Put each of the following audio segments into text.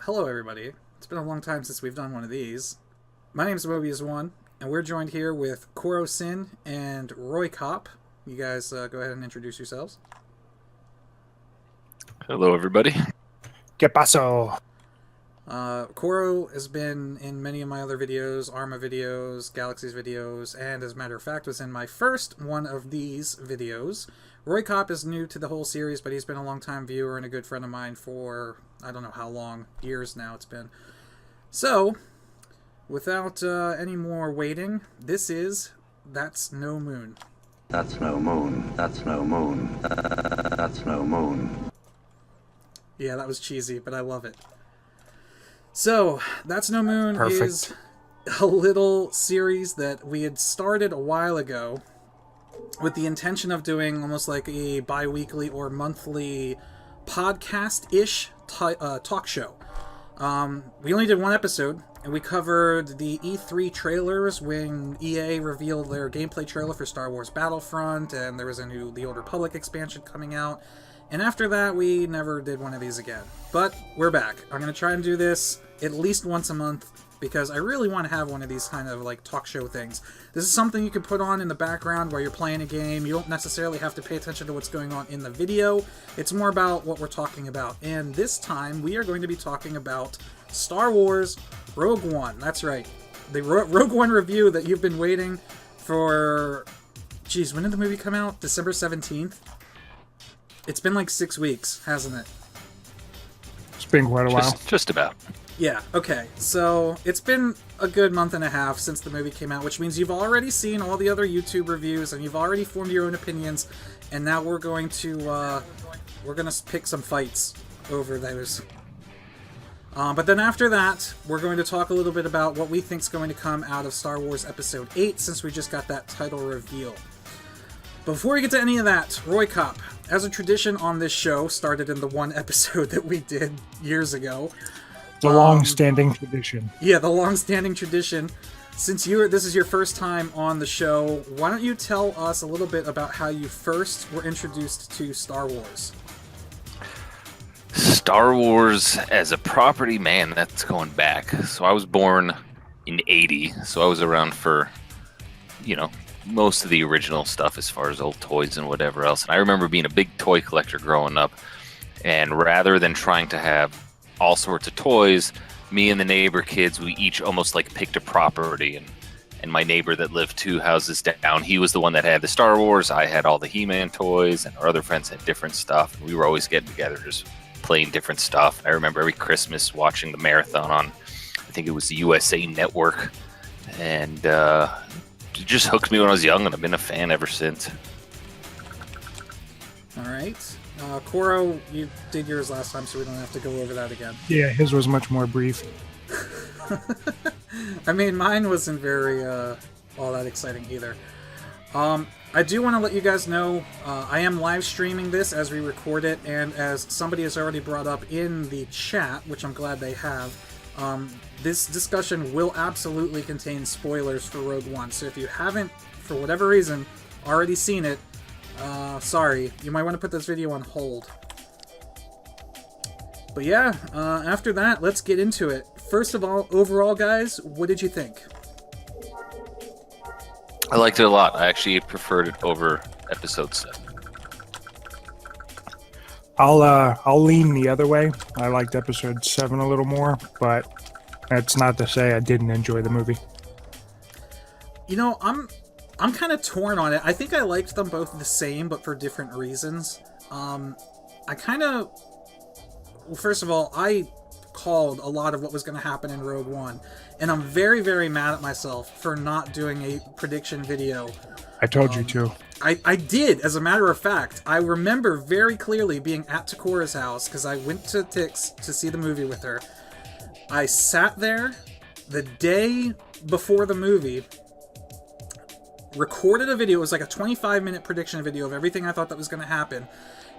hello everybody. It's been a long time since we've done one of these. My name is Mobius1, and we're joined here with Koro-Sin and Roykop. You guys go ahead and introduce yourselves. Hello everybody. ¿Qué pasó? Koro has been in many of my other videos, Arma videos, Galaxy's videos, and as a matter of fact was in my first one of these videos. Roykop is new to the whole series, but he's been a long-time viewer and a good friend of mine for, I don't know how long, years now it's been. So, without any more waiting, this is That's No Mune. That's no moon. That's no moon. That's no moon. Yeah, that was cheesy, but I love it. So, That's No Mune is a little series that we had started a while ago with the intention of doing almost like a bi-weekly or monthly podcast-ish talk show. We only did one episode, and we covered the E3 trailers when EA revealed their gameplay trailer for Star Wars Battlefront, and there was a new The Old Republic expansion coming out. And after that, we never did one of these again. But we're back. I'm going to try and do this at least once a month, because I really want to have one of these kind of like talk show things. This is something you can put on in the background while you're playing a game. You don't necessarily have to pay attention to what's going on in the video. It's more about what we're talking about. And this time, we are going to be talking about Star Wars Rogue One. That's right. The Rogue One review that you've been waiting for... Geez, when did the movie come out? December 17th? It's been like 6 weeks, hasn't it? It's been quite a while. Just about. Yeah, okay. So, it's been a good month and a half since the movie came out, which means you've already seen all the other YouTube reviews, and you've already formed your own opinions, and now we're going to pick some fights over those. But then after that, we're going to talk a little bit about what we think is going to come out of Star Wars Episode 8, since we just got that title reveal. Before we get to any of that, Roykop, as a tradition on this show, started in the one episode that we did years ago. The long-standing tradition. Yeah, the long-standing tradition. Since this is your first time on the show, why don't you tell us a little bit about how you first were introduced to Star Wars? Star Wars as a property, man, that's going back. So I was born in 80, so I was around for, most of the original stuff as far as old toys and whatever else. And I remember being a big toy collector growing up, and rather than trying to have all sorts of toys, me and the neighbor kids, we each almost like picked a property, and my neighbor that lived 2 houses down, he was the one that had the Star Wars. I had all the He-Man toys, and our other friends had different stuff, and we were always getting together just playing different stuff. I remember every Christmas watching the marathon on, I think it was the USA Network, and it just hooked me when I was young, and I've been a fan ever since. All right. Koro, you did yours last time, so we don't have to go over that again. Yeah, his was much more brief. I mean, mine wasn't very all that exciting either. I do want to let you guys know, I am live streaming this as we record it, and as somebody has already brought up in the chat, which I'm glad they have, this discussion will absolutely contain spoilers for Rogue One. So if you haven't, for whatever reason, already seen it, sorry, you might want to put this video on hold. But yeah, after that, let's get into it. First of all, overall, guys, what did you think? I liked it a lot. I actually preferred it over Episode 7. I'll lean the other way. I liked Episode 7 a little more, but that's not to say I didn't enjoy the movie. I'm kind of torn on it. I think I liked them both the same, but for different reasons. First of all, I called a lot of what was going to happen in Rogue One, and I'm very, very mad at myself for not doing a prediction video. I told you to. I did, as a matter of fact. I remember very clearly being at Takora's house, because I went to Tix to see the movie with her. I sat there the day before the movie, recorded a video. It was like a 25-minute prediction video of everything I thought that was going to happen.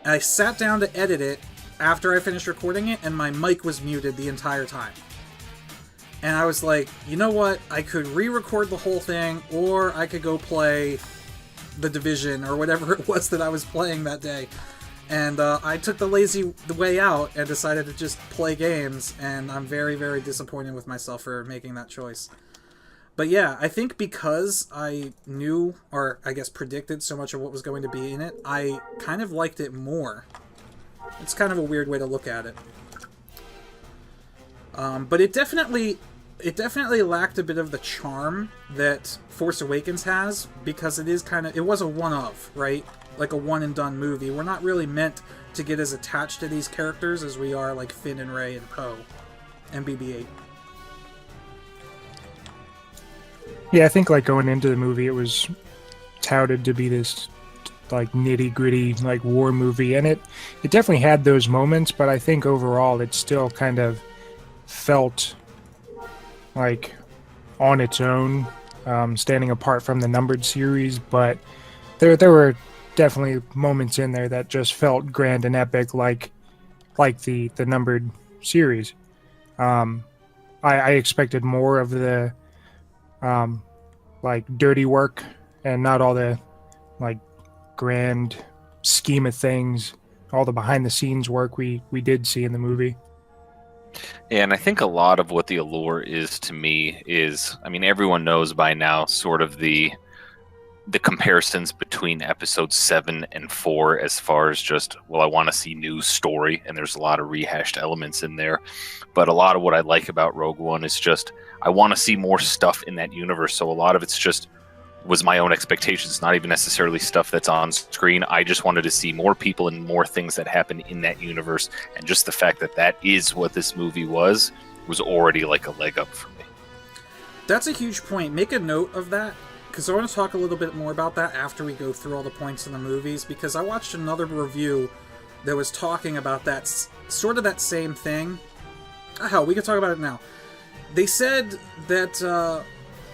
And I sat down to edit it after I finished recording it, and my mic was muted the entire time. And I was like, you know what? I could re-record the whole thing, or I could go play The Division, or whatever it was that I was playing that day. And I took the way out and decided to just play games, and I'm very, very disappointed with myself for making that choice. But yeah, I think because I knew, or I guess predicted so much of what was going to be in it, I kind of liked it more. It's kind of a weird way to look at it. But it definitely lacked a bit of the charm that Force Awakens has, because it was a one-of, right? Like a one-and-done movie. We're not really meant to get as attached to these characters as we are like Finn and Rey and Poe and BB-8. Yeah, I think like going into the movie, it was touted to be this like nitty-gritty like war movie, and it definitely had those moments, but I think overall it still kind of felt like on its own, standing apart from the numbered series. But there were definitely moments in there that just felt grand and epic, like the numbered series. I expected more of the like dirty work and not all the like grand scheme of things, all the behind the scenes work we did see in the movie. Yeah, and I think a lot of what the allure is to me is, I mean, everyone knows by now sort of the comparisons between episodes 7 and 4 as far as just, well, I want to see new story, and there's a lot of rehashed elements in there. But a lot of what I like about Rogue One is just, I want to see more stuff in that universe. So a lot of it's just was my own expectations, not even necessarily stuff that's on screen. I just wanted to see more people and more things that happen in that universe. And just the fact that that is what this movie was already like a leg up for me. That's a huge point. Make a note of that, because I want to talk a little bit more about that after we go through all the points in the movies, because I watched another review that was talking about that, sort of that same thing. Hell, we can talk about it now. They said that,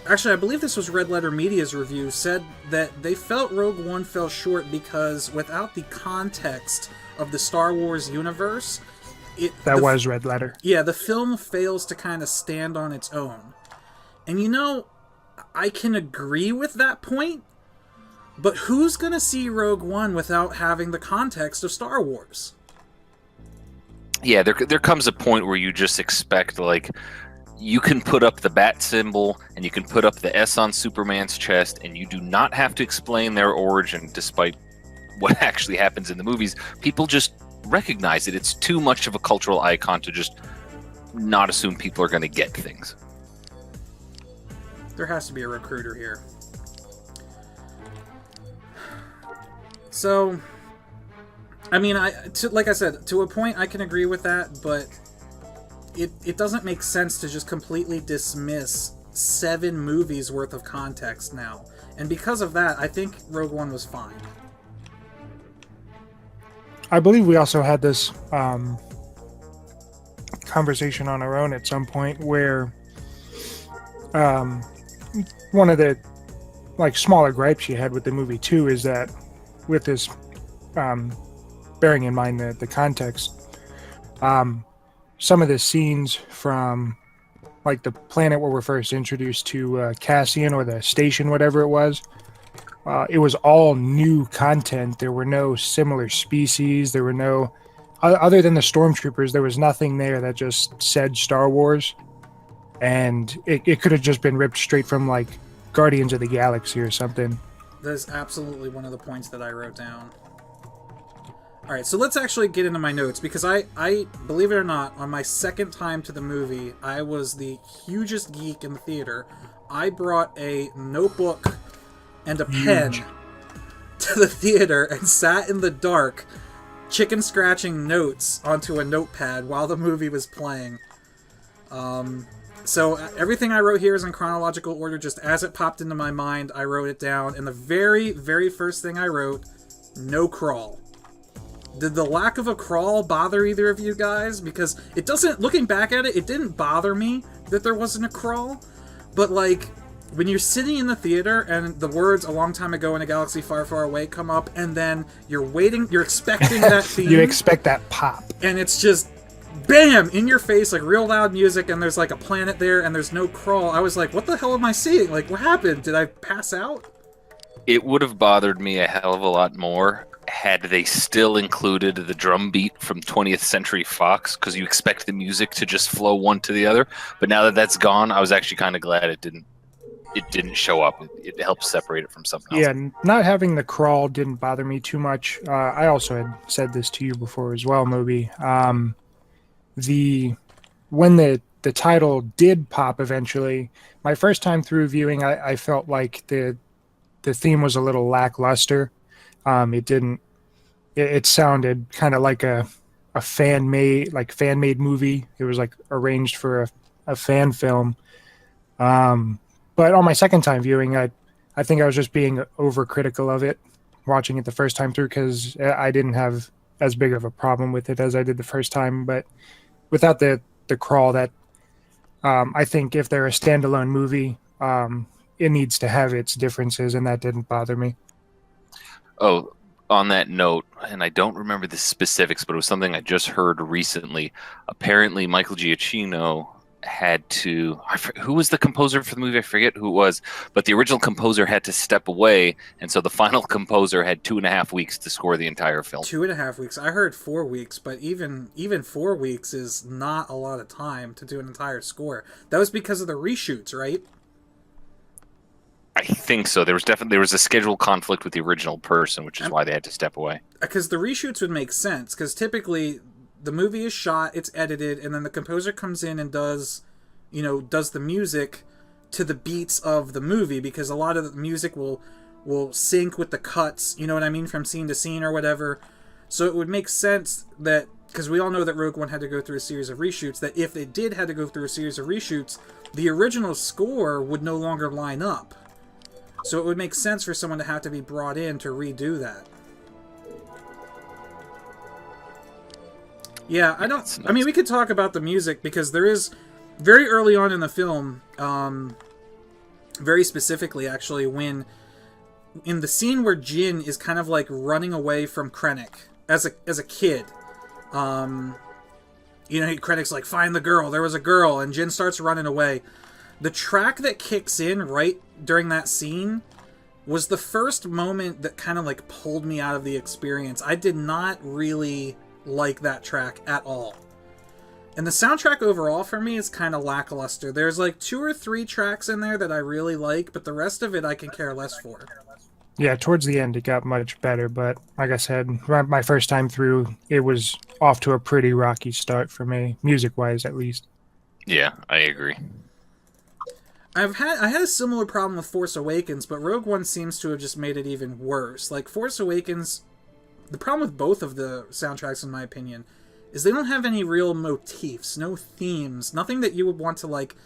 actually, I believe this was Red Letter Media's review, said that they felt Rogue One fell short because without the context of the Star Wars universe... was Red Letter. Yeah, the film fails to kind of stand on its own. And you know, I can agree with that point, but who's going to see Rogue One without having the context of Star Wars? Yeah, there comes a point where you just expect, like, you can put up the bat symbol and you can put up the S on Superman's chest, and you do not have to explain their origin despite what actually happens in the movies. People just recognize it. It's too much of a cultural icon to just not assume people are going to get things. There has to be a recruiter here. So, I mean, like I said, to a point I can agree with that, but it doesn't make sense to just completely dismiss 7 movies worth of context now. And because of that, I think Rogue One was fine. I believe we also had this conversation on our own at some point where one of the like smaller gripes you had with the movie too is that with this bearing in mind the context, some of the scenes from like the planet where we're first introduced to Cassian, or the station, whatever it was all new content. There were no similar species. There were no, other than the stormtroopers, there was nothing there that just said Star Wars. And it could have just been ripped straight from like Guardians of the Galaxy or something. That is absolutely one of the points that I wrote down. Alright, so let's actually get into my notes, because I, believe it or not, on my second time to the movie, I was the hugest geek in the theater. I brought a notebook and a pen to the theater and sat in the dark, chicken scratching notes onto a notepad while the movie was playing. So everything I wrote here is in chronological order, just as it popped into my mind, I wrote it down. And the very, very first thing I wrote, no crawl. Did the lack of a crawl bother either of you guys? Because it doesn't, looking back at it, it didn't bother me that there wasn't a crawl. But like, when you're sitting in the theater and the words "a long time ago in a galaxy far, far away" come up, and then you're waiting, you're expecting that theme. You expect that pop. And it's just, bam, in your face, like real loud music, and there's like a planet there, and there's no crawl. I was like, what the hell am I seeing? Like, what happened? Did I pass out? It would have bothered me a hell of a lot more had they still included the drum beat from 20th Century Fox, because you expect the music to just flow one to the other. But now that that's gone, I was actually kind of glad it didn't show up. It helps separate it from something else. Yeah, not having the crawl didn't bother me too much. I also had said this to you before as well, Moby. When the title did pop eventually, my first time through viewing, I felt like the theme was a little lackluster. It sounded kind of like a fan made movie. It was like arranged for a fan film. But on my second time viewing, I think I was just being overcritical of it, watching it the first time through, because I didn't have as big of a problem with it as I did the first time. But without the crawl, that I think if they're a standalone movie, it needs to have its differences, and that didn't bother me. Oh, on that note, and I don't remember the specifics, but it was something I just heard recently. Apparently, Michael Giacchino had to... who was the composer for the movie? I forget who it was, but the original composer had to step away, and so the final composer had 2.5 weeks to score the entire film. 2.5 weeks. I heard 4 weeks, but even 4 weeks is not a lot of time to do an entire score. That was because of the reshoots, right? I think so. There was a schedule conflict with the original person, which is why they had to step away. Because the reshoots would make sense, because typically the movie is shot, it's edited, and then the composer comes in and does the music to the beats of the movie, because a lot of the music will sync with the cuts, you know what I mean, from scene to scene or whatever. So it would make sense that, because we all know that Rogue One had to go through a series of reshoots, that if they did have to go through a series of reshoots, the original score would no longer line up. So it would make sense for someone to have to be brought in to redo that. Yeah, I mean, we could talk about the music, because there is, very early on in the film, very specifically, actually, when, in the scene where Jin is kind of like running away from Krennic as a kid, Krennic's like, find the girl, there was a girl, and Jin starts running away. The track that kicks in right during that scene was the first moment that kind of like pulled me out of the experience. I did not really like that track at all. And the soundtrack overall for me is kind of lackluster. There's like 2 or 3 tracks in there that I really like, but the rest of it I can care less for. Yeah, towards the end it got much better, but like I said, my first time through, it was off to a pretty rocky start for me, music-wise at least. Yeah, I agree. I had a similar problem with Force Awakens, but Rogue One seems to have just made it even worse. Like, Force Awakens, the problem with both of the soundtracks, in my opinion, is they don't have any real motifs, no themes, nothing that you would want to, like,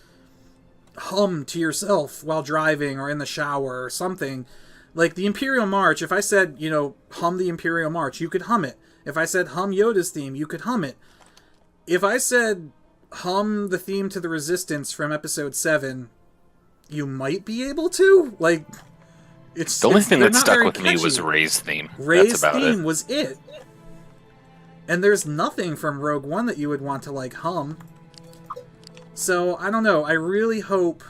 hum to yourself while driving or in the shower or something. Like, the Imperial March, if I said, hum the Imperial March, you could hum it. If I said hum Yoda's theme, you could hum it. If I said hum the theme to the Resistance from Episode 7... you might be able to. Like, it's the only thing that stuck with catchy. me was Rey's theme. Rey's theme was it. And there's nothing from Rogue One that you would want to, like, hum. So, I don't know. I really hope...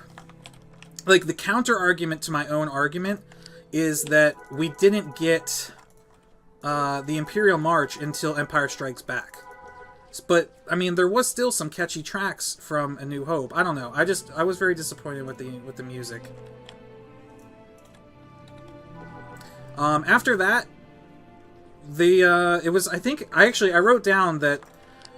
like, the counter-argument to my own argument is that we didn't get the Imperial March until Empire Strikes Back. But, I mean, there was still some catchy tracks from A New Hope. I don't know. I was very disappointed with the music. After that, I wrote down that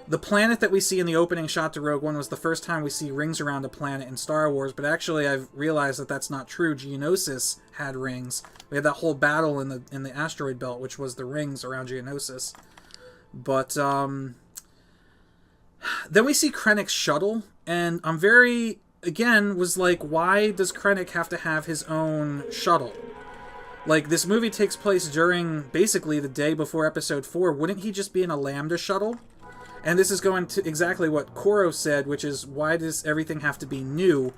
the planet that we see in the opening shot to Rogue One was the first time we see rings around a planet in Star Wars, but actually I've realized that that's not true. Geonosis had rings. We had that whole battle in the asteroid belt, which was the rings around Geonosis. But, then we see Krennic's shuttle, and I'm was like, why does Krennic have to have his own shuttle? Like, this movie takes place during, basically, the day before Episode 4. Wouldn't he just be in a Lambda shuttle? And this is going to exactly what Koro said, which is, why does everything have to be new?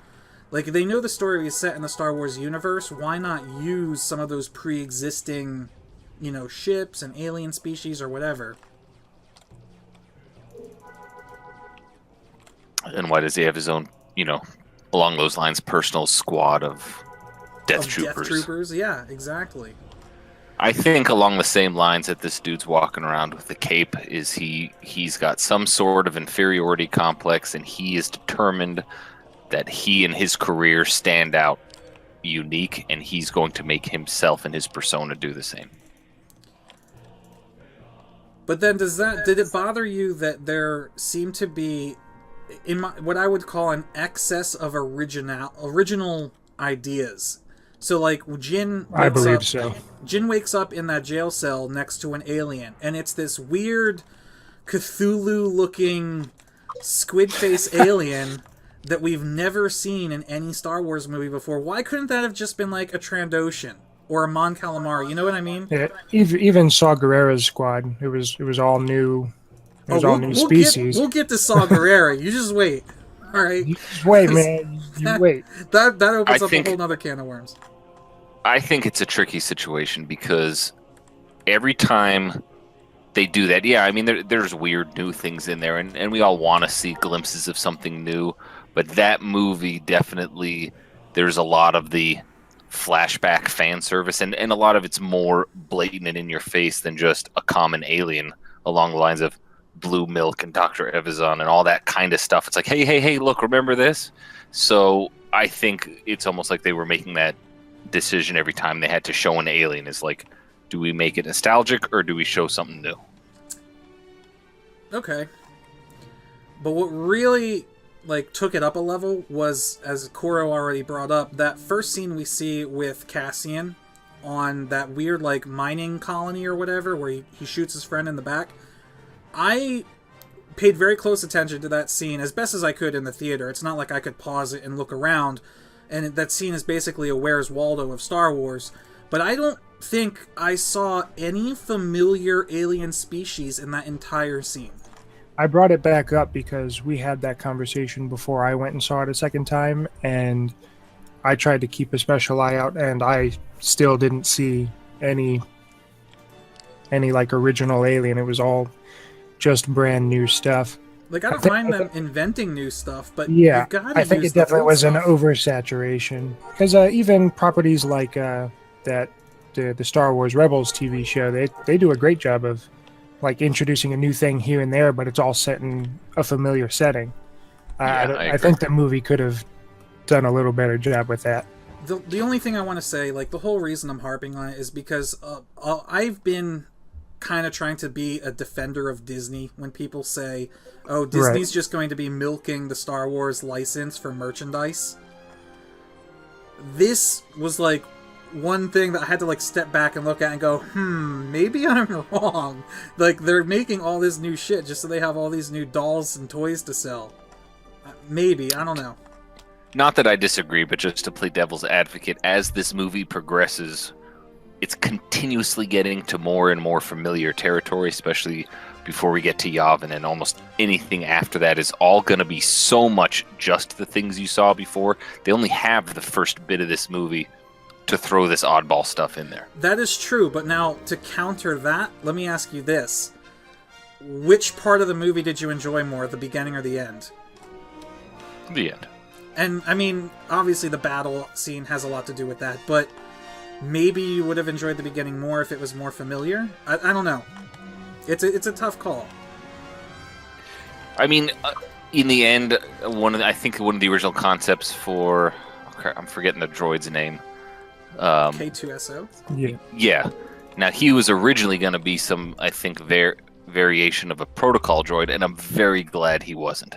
Like, they know the story is set in the Star Wars universe, why not use some of those pre-existing, ships and alien species or whatever? And why does he have his own, along those lines, personal squad of Death Troopers? Death Troopers, yeah, exactly. I think along the same lines that this dude's walking around with the cape is he's got some sort of inferiority complex, and he is determined that he and his career stand out unique, and he's going to make himself and his persona do the same. But then did it bother you that there seemed to be what I would call an excess of original ideas? So like Jin wakes up in that jail cell next to an alien, and it's this weird Cthulhu-looking squid face alien that we've never seen in any Star Wars movie before. Why couldn't that have just been like a Trandoshan or a Mon Calamari? You know what I mean? Yeah, even Saw Gerrera's squad. It was all new. It was all new species. We'll get to Saw Gerrera. You just wait. All right. You just wait, man. You wait. That opens up a whole other can of worms. I think it's a tricky situation because every time they do that, yeah, I mean, there's weird new things in there, and we all want to see glimpses of something new. But that movie definitely, there's a lot of the flashback fan service, and a lot of it's more blatant and in your face than just a common alien along the lines of Blue Milk and Dr. Evazan and all that kind of stuff. It's like, hey, look, remember this? So I think it's almost like they were making that decision every time they had to show an alien. Is like, do we make it nostalgic or do we show something new? Okay. But what really took it up a level was, as Koro already brought up, that first scene we see with Cassian on that weird mining colony or whatever, where he shoots his friend in the back. I paid very close attention to that scene as best as I could in the theater. It's not like I could pause it and look around, and that scene is basically a Where's Waldo of Star Wars. But I don't think I saw any familiar alien species in that entire scene. I brought it back up because we had that conversation before I went and saw it a second time, and I tried to keep a special eye out, and I still didn't see any original alien. It was all just brand new stuff. I don't mind them inventing new stuff, but yeah, you gotta I think use it definitely was an stuff. oversaturation, because even properties like the Star Wars Rebels TV show, they do a great job of introducing a new thing here and there, but it's all set in a familiar setting. I think the movie could have done a little better job with that. The only thing I want to say, the whole reason I'm harping on it is because I've been kind of trying to be a defender of Disney when people say, oh, Disney's just going to be milking the Star Wars license for merchandise. This was one thing that I had to step back and look at and go, maybe I'm wrong. They're making all this new shit just so they have all these new dolls and toys to sell. Maybe, I don't know. Not that I disagree, but just to play devil's advocate, as this movie progresses, it's continuously getting to more and more familiar territory, especially before we get to Yavin, and almost anything after that is all going to be so much just the things you saw before. They only have the first bit of this movie to throw this oddball stuff in there. That is true, but now to counter that, let me ask you this. Which part of the movie did you enjoy more, the beginning or the end? The end. And, I mean, obviously the battle scene has a lot to do with that, but maybe you would have enjoyed the beginning more if it was more familiar? I don't know. It's a tough call. I mean, in the end, I think one of the original concepts for... I'm forgetting the droid's name. K2SO? Yeah. Yeah. Now, he was originally going to be some, I think, variation of a protocol droid, and I'm very glad he wasn't.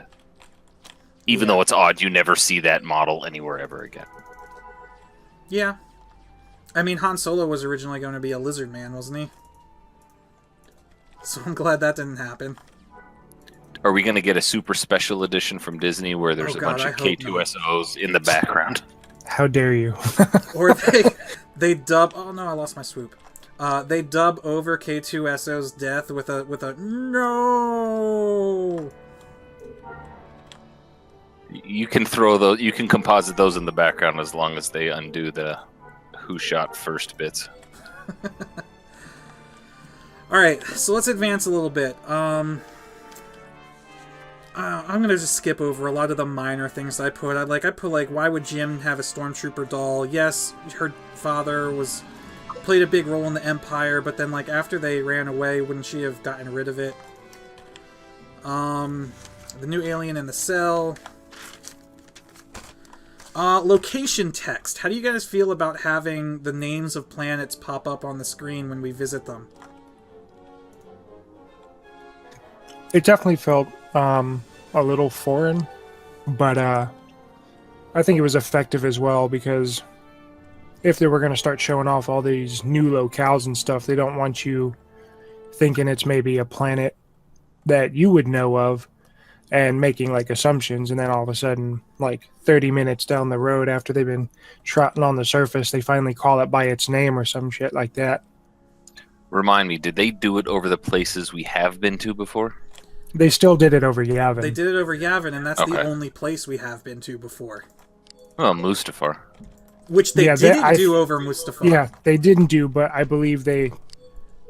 Even though it's odd, you never see that model anywhere ever again. Yeah. I mean, Han Solo was originally going to be a lizard man, wasn't he? So I'm glad that didn't happen. Are we going to get a super special edition from Disney where there's a bunch of K2SOs in the background? How dare you? Or they dub... Oh no, I lost my swoop. They dub over K2SO's death with a no. You can throw those. You can composite those in the background as long as they undo the who shot first bits. All right, so let's advance a little bit. I'm gonna just skip over a lot of the minor things that I put. I put why would Jim have a stormtrooper doll? Yes, her father was played a big role in the Empire, but then, like, after they ran away, wouldn't she have gotten rid of it? The new alien in the cell. Location text. How do you guys feel about having the names of planets pop up on the screen when we visit them? It definitely felt a little foreign, but I think it was effective as well, because if they were going to start showing off all these new locales and stuff, they don't want you thinking it's maybe a planet that you would know of and making like assumptions, and then all of a sudden, like 30 minutes down the road after they've been trotting on the surface, they finally call it by its name or some shit like that. Remind me, did they do it over the places we have been to before? They still did it over Yavin. They did it over Yavin, and that's Okay. the only place we have been to before. Oh, Mustafar. Which they didn't do over Mustafar. Yeah, they didn't do, but I believe they...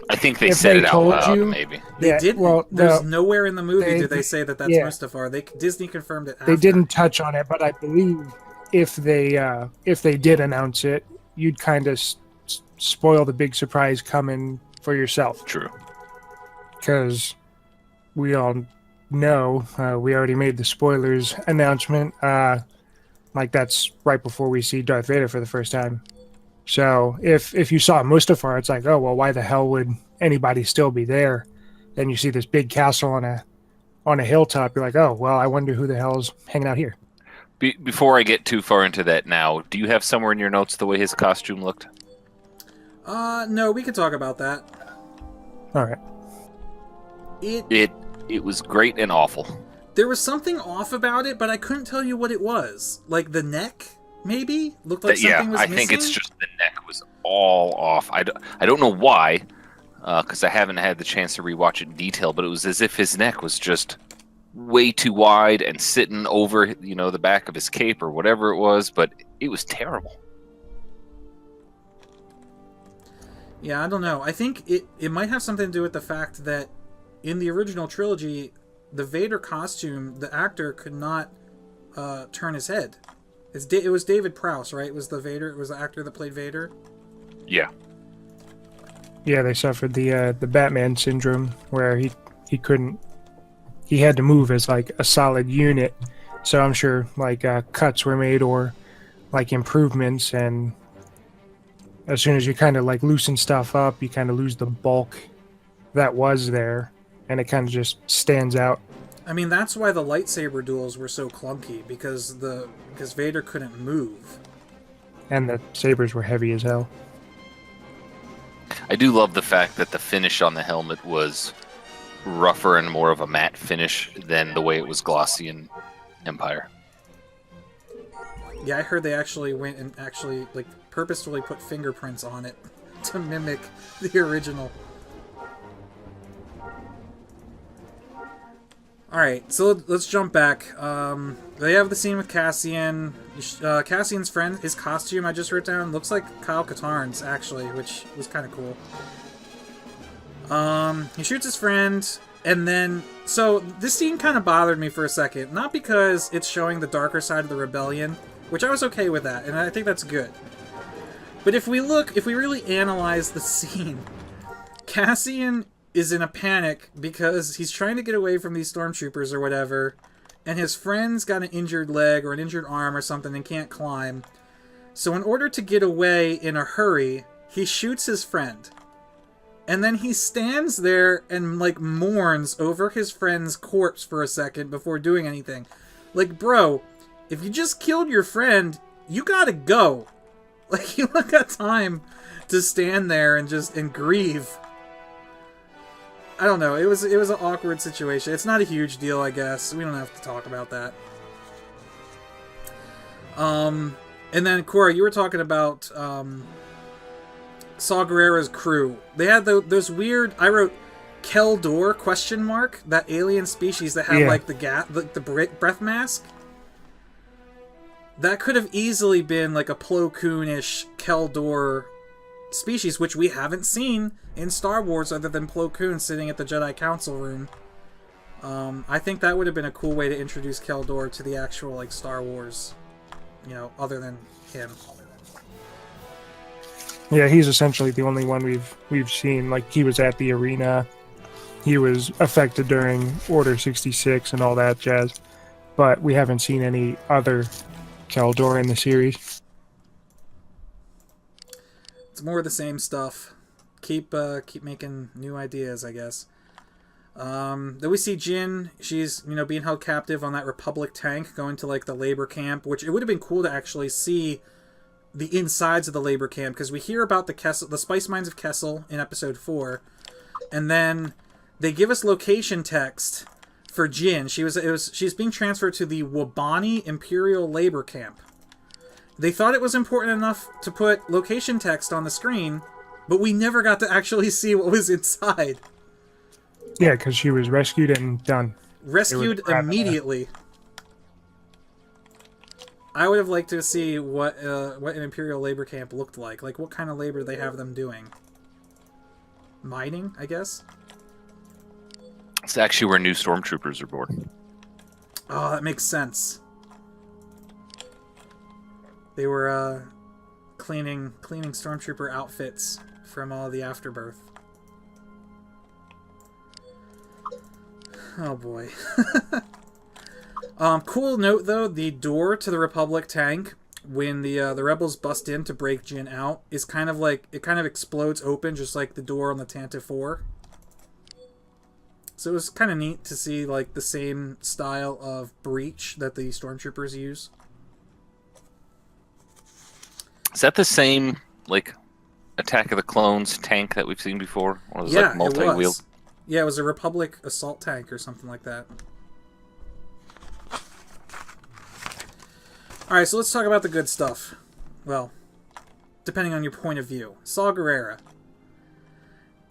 I think they If said they it out told loud, you- maybe. They Yeah, didn't. well, There's no, nowhere in the movie they- did they say that that's yeah. Mustafar. Disney confirmed it after. They didn't touch on it, but I believe if they did announce it, you'd kind of spoil the big surprise coming for yourself. True. Because we all know, we already made the spoilers announcement. Like that's right before we see Darth Vader for the first time. So if you saw Mustafar, it's like, oh well, why the hell would anybody still be there? Then you see this big castle on a hilltop. You're like, oh well, I wonder who the hell's hanging out here. Before I get too far into that now, do you have somewhere in your notes the way his costume looked? No, we could talk about that. All right. It was great and awful. There was something off about it, but I couldn't tell you what it was. Like the neck, maybe? Looked like something was I missing? think it's just the neck was all off. I don't know why, because I haven't had the chance to rewatch it in detail, but it was as if his neck was just way too wide and sitting over, the back of his cape or whatever it was, but it was terrible. Yeah, I don't know. I think it might have something to do with the fact that in the original trilogy, the Vader costume, the actor could not turn his head. It was David Prowse, right? It was the actor that played Vader. Yeah. Yeah, they suffered the Batman syndrome where he couldn't. He had to move as like a solid unit. So I'm sure like cuts were made or like improvements, and as soon as you kind of like loosen stuff up, you kind of lose the bulk that was there, and it kind of just stands out. I mean, that's why the lightsaber duels were so clunky, because Vader couldn't move. And the sabers were heavy as hell. I do love the fact that the finish on the helmet was rougher and more of a matte finish than the way it was glossy in Empire. Yeah, I heard they actually went and like purposefully put fingerprints on it to mimic the original. Alright, so let's jump back. They have the scene with Cassian. Cassian's friend, his costume I just wrote down, looks like Kyle Katarn's, actually, which was kind of cool. He shoots his friend, and then... So, this scene kind of bothered me for a second. Not because it's showing the darker side of the rebellion, which I was okay with that, and I think that's good. But if we really analyze the scene, Cassian is in a panic because he's trying to get away from these stormtroopers or whatever, and his friend's got an injured leg or an injured arm or something and can't climb. So in order to get away in a hurry, he shoots his friend. And then he stands there and, like, mourns over his friend's corpse for a second before doing anything. Like, bro, if you just killed your friend, you gotta go. Like, you don't got time to stand there and grieve. I don't know. It was an awkward situation. It's not a huge deal, I guess. We don't have to talk about that. And then, Cora, you were talking about Saw Gerrera's crew. They had those weird... I wrote Kel-Dor ? That alien species that had, like, the breath mask. That could have easily been, like, a Plo Koon-ish Kel-Dor species, which we haven't seen in Star Wars other than Plo Koon sitting at the Jedi Council room. I think that would have been a cool way to introduce Kel-Dor to the actual, like, Star Wars, other than him. Yeah, he's essentially the only one we've seen. Like, he was at the arena. He was affected during Order 66 and all that jazz. But we haven't seen any other Keldor in the series. It's more of the same stuff. Keep making new ideas, I guess. Then we see Jin. She's, being held captive on that Republic tank, going to, like, the labor camp, which it would have been cool to actually see the insides of the labor camp, because we hear about the spice mines of Kessel in episode 4, and then they give us location text for Jin. She's being transferred to the Wabani Imperial Labor Camp. They thought it was important enough to put location text on the screen, but we never got to actually see what was inside. Yeah, because she was rescued and done. Rescued immediately. I would have liked to see what an Imperial labor camp looked like. Like, what kind of labor they have them doing. Mining, I guess? It's actually where new stormtroopers are born. Oh, that makes sense. They were cleaning stormtrooper outfits from the afterbirth. Oh boy. Cool note though, the door to the Republic tank when the rebels bust in to break Jin out is kind of like, it kind of explodes open just like the door on the Tantive 4. So it was kind of neat to see like the same style of breach that the stormtroopers use. Is that the same, like, Attack of the Clones tank that we've seen before? Or was it like multi-wheel? It was. Yeah, it was a Republic assault tank or something like that. Alright, so let's talk about the good stuff. Well, depending on your point of view. Saw Gerrera.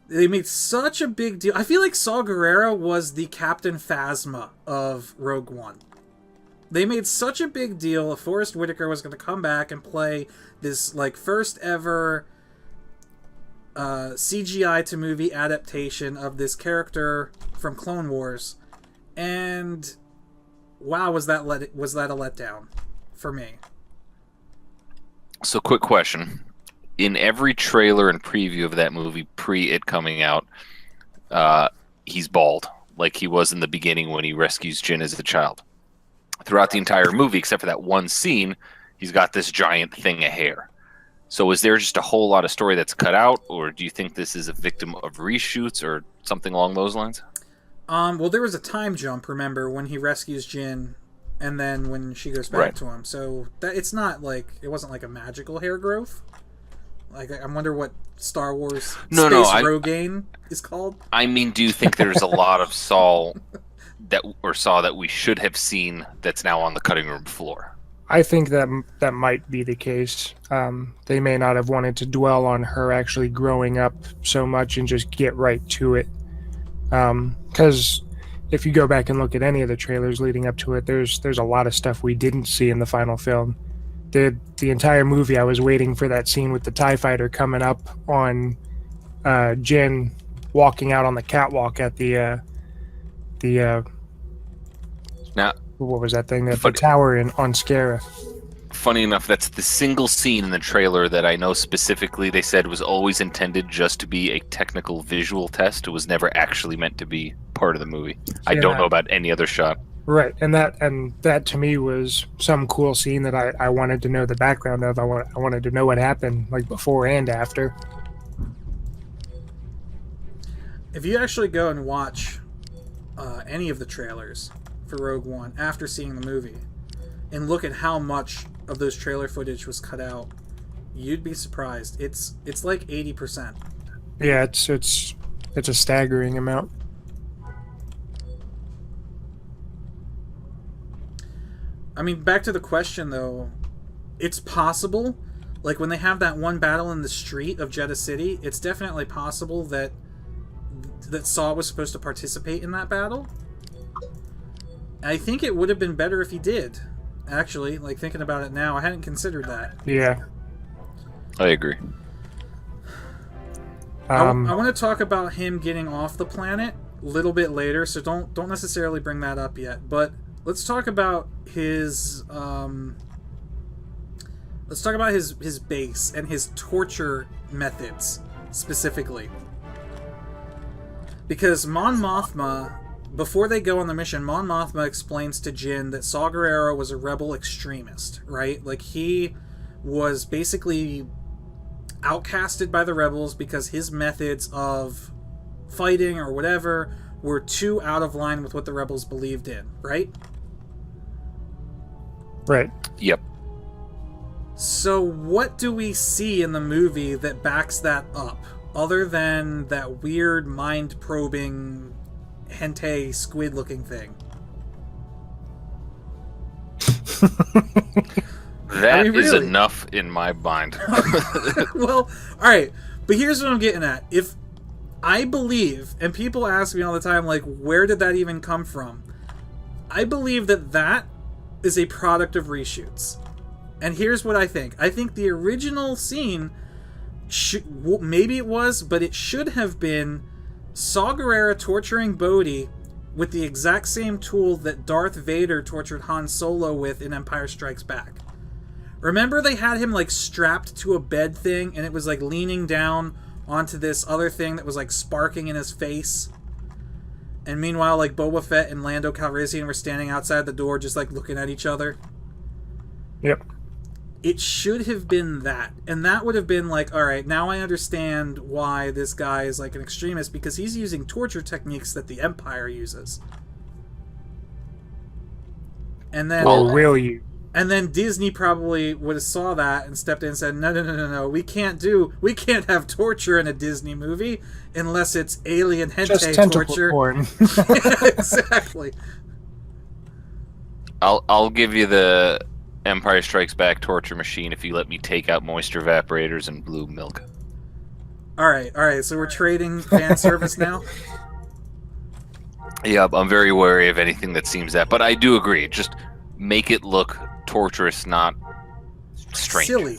They made such a big deal. I feel like Saw Gerrera was the Captain Phasma of Rogue One. They made such a big deal that Forrest Whitaker was going to come back and play this, like, first ever CGI to movie adaptation of this character from Clone Wars. And wow, was that a letdown for me. So, quick question. In every trailer and preview of that movie, pre it coming out, he's bald, like he was in the beginning when he rescues Jin as a child. Throughout the entire movie, except for that one scene, he's got this giant thing of hair. So is there just a whole lot of story that's cut out, or do you think this is a victim of reshoots or something along those lines? Well, there was a time jump, remember, when he rescues Jin, and then when she goes back to him. So that it's not like, it wasn't like a magical hair growth. Like, I wonder what Star Wars Space Rogaine is called. I mean, do you think there's a lot of Saw that we should have seen that's now on the cutting room floor? I think that might be the case. They may not have wanted to dwell on her actually growing up so much and just get right to it. Because if you go back and look at any of the trailers leading up to it, there's a lot of stuff we didn't see in the final film. The entire movie, I was waiting for that scene with the TIE fighter coming up on Jin walking out on the catwalk at the now, what was that thing? The tower on Scarif. Funny enough, that's the single scene in the trailer that I know specifically they said was always intended just to be a technical visual test. It was never actually meant to be part of the movie. Yeah. I don't know about any other shot. Right, and that to me was some cool scene that I wanted to know the background of. I wanted to know what happened, like, before and after. If you actually go and watch any of the trailers for Rogue One after seeing the movie, and look at how much of those trailer footage was cut out, you'd be surprised. It's like 80%. Yeah, it's a staggering amount. I mean, back to the question though, it's possible, like when they have that one battle in the street of Jeddah City, it's definitely possible that Saw was supposed to participate in that battle. I think it would have been better if he did. Actually, like, thinking about it now, I hadn't considered that. Yeah. I agree. I want to talk about him getting off the planet a little bit later, so don't necessarily bring that up yet. But let's talk about his Let's talk about his base and his torture methods specifically. Because Mon Mothma, before they go on the mission, Mon Mothma explains to Jin that Saw Gerrera was a rebel extremist, right? Like, he was basically outcasted by the rebels because his methods of fighting or whatever were too out of line with what the rebels believed in, right? Right. Yep. So what do we see in the movie that backs that up, other than that weird mind-probing hentai squid-looking thing? That is really? enough in my mind. Well, alright, but here's what I'm getting at. If I believe, and people ask me all the time, like, where did that even come from? I believe that that is a product of reshoots. And here's what I think. I think the original scene, maybe it was, but it should have been Saw Gerrera torturing Bodhi with the exact same tool that Darth Vader tortured Han Solo with in Empire Strikes Back. Remember they had him, like, strapped to a bed thing, and it was, like, leaning down onto this other thing that was, like, sparking in his face? And meanwhile, like, Boba Fett and Lando Calrissian were standing outside the door just, like, looking at each other? Yep. It should have been that. And that would have been like, alright, now I understand why this guy is, like, an extremist, because he's using torture techniques that the Empire uses. And then... Or will you? And then Disney probably would have saw that and stepped in and said, no, we can't have torture in a Disney movie unless it's alien hentai torture. Porn. Exactly. I'll give you the Empire Strikes Back torture machine if you let me take out moisture evaporators and blue milk. Alright, so we're trading fan service now? Yeah, I'm very wary of anything that seems that, but I do agree. Just make it look torturous, not strange. Silly.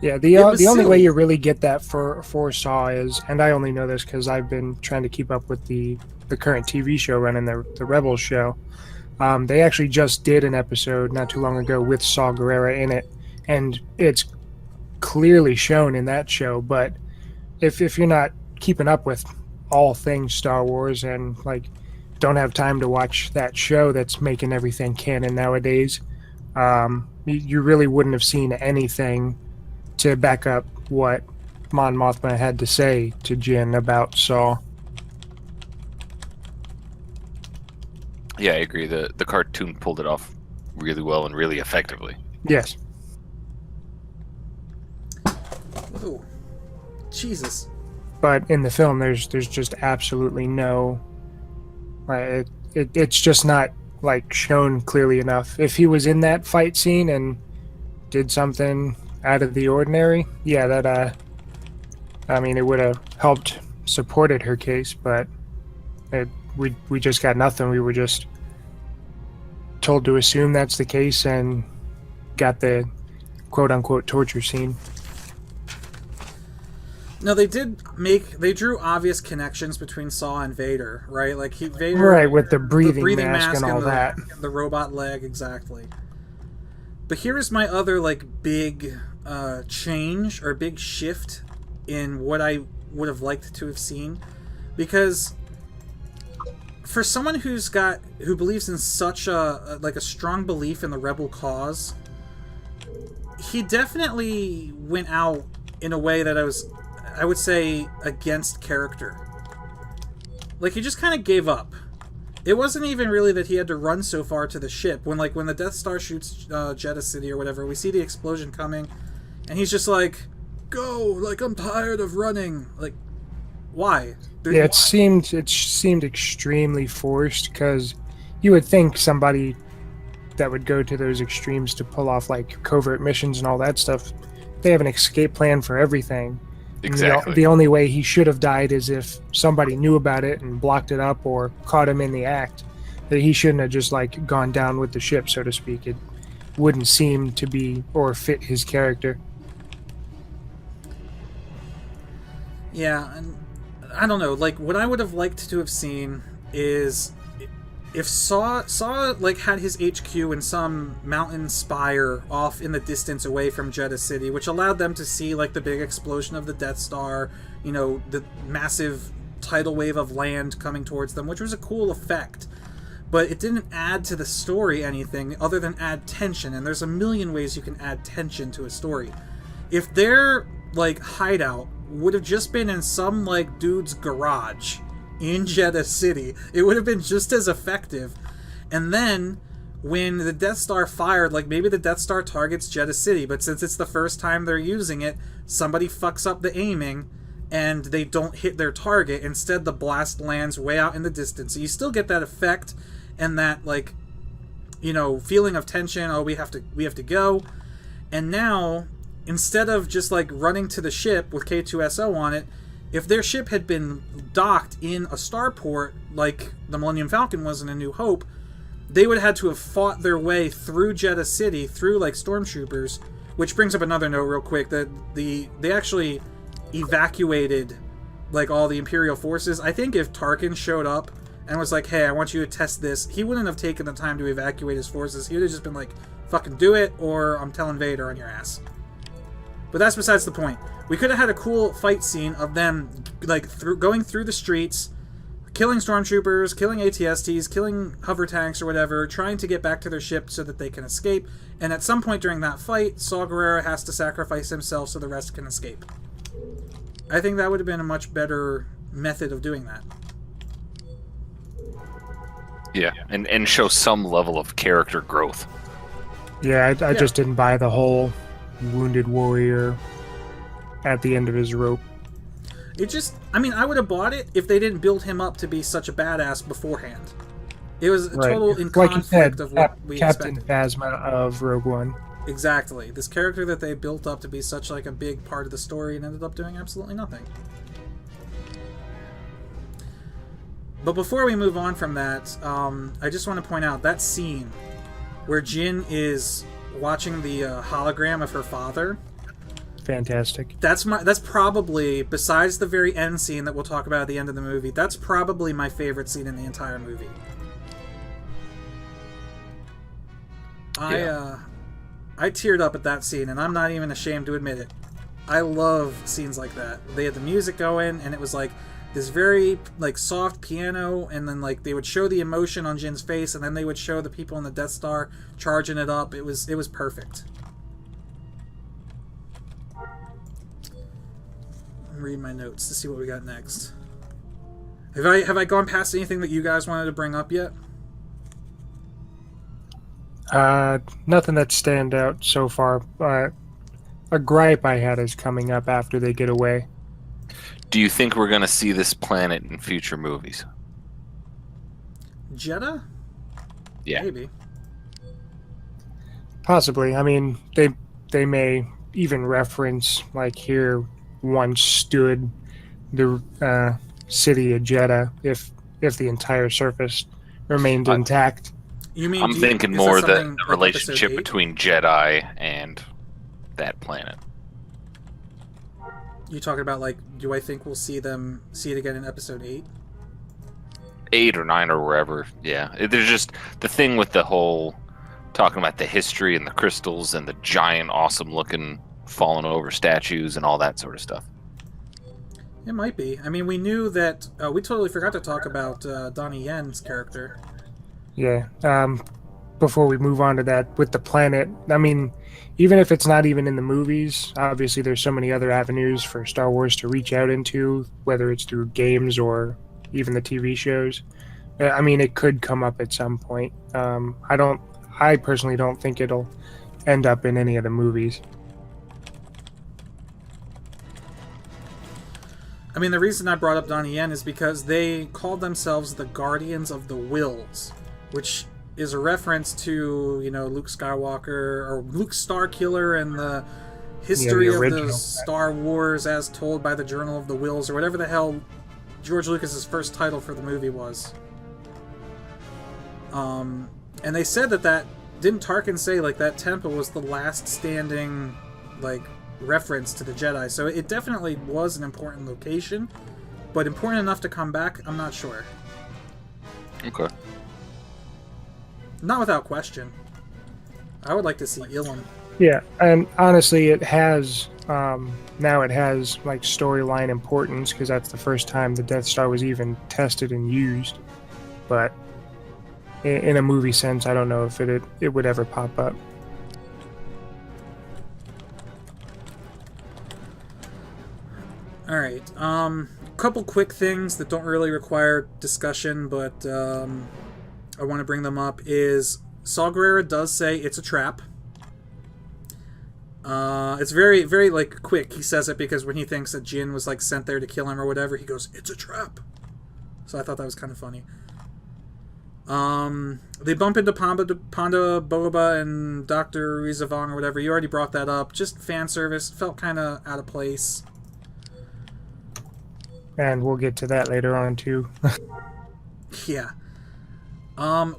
Yeah, the only silly. way you really get that for Saw is, and I only know this because I've been trying to keep up with the current TV show running, the Rebels show. They actually just did an episode not too long ago with Saw Gerrera in it, and it's clearly shown in that show. But if you're not keeping up with all things Star Wars and, like, don't have time to watch that show that's making everything canon nowadays, you really wouldn't have seen anything to back up what Mon Mothma had to say to Jin about Saw. Yeah, I agree. The cartoon pulled it off really well and really effectively. Yes. Ooh. Jesus. But in the film, there's just absolutely no... It's just not, like, shown clearly enough. If he was in that fight scene and did something out of the ordinary, yeah, that, I mean, it would have helped supported her case, but we just got nothing. We were just told to assume that's the case and got the quote-unquote torture scene. No, they drew obvious connections between Saw and Vader, right? Like, Vader... Right, with the breathing mask and all that. The robot leg, exactly. But here is my other, like, big change, or big shift in what I would have liked to have seen. Because for someone who believes in such a strong belief in the rebel cause, he definitely went out in a way that I would say, against character. Like, he just kind of gave up. It wasn't even really that he had to run so far to the ship. When the Death Star shoots Jedha City or whatever, we see the explosion coming, and he's just like, go! Like, I'm tired of running. Like, why? Yeah, it seemed extremely forced, because you would think somebody that would go to those extremes to pull off, like, covert missions and all that stuff, they have an escape plan for everything. Exactly. The only way he should have died is if somebody knew about it and blocked it up or caught him in the act. That he shouldn't have just, like, gone down with the ship, so to speak. It wouldn't seem to be or fit his character. Yeah, and I don't know. Like, what I would have liked to have seen is if Saw like had his HQ in some mountain spire off in the distance away from Jeddah City, which allowed them to see like the big explosion of the Death Star, you know, the massive tidal wave of land coming towards them, which was a cool effect. But it didn't add to the story anything other than add tension, and there's a million ways you can add tension to a story. If their like hideout would have just been in some like dude's garage in Jeddah City, it would have been just as effective. And then when the Death Star fired, like maybe the Death Star targets Jeddah City, but since it's the first time they're using it, somebody fucks up the aiming and they don't hit their target. Instead, the blast lands way out in the distance. So you still get that effect and that, like, you know, feeling of tension. Oh, we have to go. And now, instead of just like running to the ship with K2SO on it, if their ship had been docked in a starport like the Millennium Falcon was in A New Hope, they would have had to have fought their way through Jeddah City, through like stormtroopers, which brings up another note real quick, that they actually evacuated like all the Imperial forces. I think if Tarkin showed up and was like, hey, I want you to test this, he wouldn't have taken the time to evacuate his forces. He would have just been like, fucking do it, or I'm telling Vader on your ass. But that's besides the point. We could have had a cool fight scene of them like going through the streets, killing stormtroopers, killing ATSTs, killing hover tanks or whatever, trying to get back to their ship so that they can escape. And at some point during that fight, Saw Gerrera has to sacrifice himself so the rest can escape. I think that would have been a much better method of doing that. Yeah, and show some level of character growth. Yeah, I just didn't buy the whole wounded warrior at the end of his rope. It just, I mean, I would have bought it if they didn't build him up to be such a badass beforehand. It was total in like conflict you said, of what we Captain expected. Phasma of Rogue One. Exactly. This character that they built up to be such like a big part of the story and ended up doing absolutely nothing. But before we move on from that, I just want to point out that scene where Jyn is watching the hologram of her father. Fantastic. That's probably, besides the very end scene that we'll talk about at the end of the movie, that's probably my favorite scene in the entire movie. Yeah. I teared up at that scene, and I'm not even ashamed to admit it. I love scenes like that. They had the music going, and it was like this very like soft piano, and then like they would show the emotion on Jin's face, and then they would show the people on the Death Star charging it up. It was perfect. Read my notes to see what we got next. Have I gone past anything that you guys wanted to bring up yet? Nothing that stand out so far. A gripe I had is coming up after they get away. Do you think we're going to see this planet in future movies? Jeddah? Yeah. Maybe. Possibly. I mean, they may even reference, like, here once stood the city of Jeddah if the entire surface remained intact. You mean? I'm thinking more the like relationship Episode 8? between Jedi and that planet. You talking about like? Do I think we'll see it again in Episode 8? 8 or 9 or wherever. Yeah, there's just the thing with the whole talking about the history and the crystals and the giant, awesome-looking fallen over statues and all that sort of stuff. It might be. I mean, we knew that. We totally forgot to talk about Donnie Yen's character. Yeah. Before we move on to that, with the planet, I mean, even if it's not even in the movies, obviously there's so many other avenues for Star Wars to reach out into, whether it's through games or even the TV shows. I mean, it could come up at some point. I personally don't think it'll end up in any of the movies. I mean, the reason I brought up Donnie Yen is because they called themselves the Guardians of the Wills, which is a reference to, you know, Luke Skywalker or Luke Starkiller and the history of the Star Wars as told by the Journal of the Wills, or whatever the hell George Lucas's first title for the movie was. And they said that didn't Tarkin say like that temple was the last standing like reference to the Jedi, so it definitely was an important location, but important enough to come back, I'm not sure. Okay. Not without question. I would like to see Ilum. Yeah, and honestly, it has now it has like storyline importance because that's the first time the Death Star was even tested and used. But in a movie sense, I don't know if it would ever pop up. All right. Couple quick things that don't really require discussion, but I want to bring them up. Is Saw Gerrera does say it's a trap. It's very, very like quick. He says it because when he thinks that Jin was like sent there to kill him or whatever, he goes, "It's a trap." So I thought that was kind of funny. They bump into Ponda Boba and Dr. Rizavong or whatever. You already brought that up. Just fan service. Felt kind of out of place. And we'll get to that later on too. Yeah.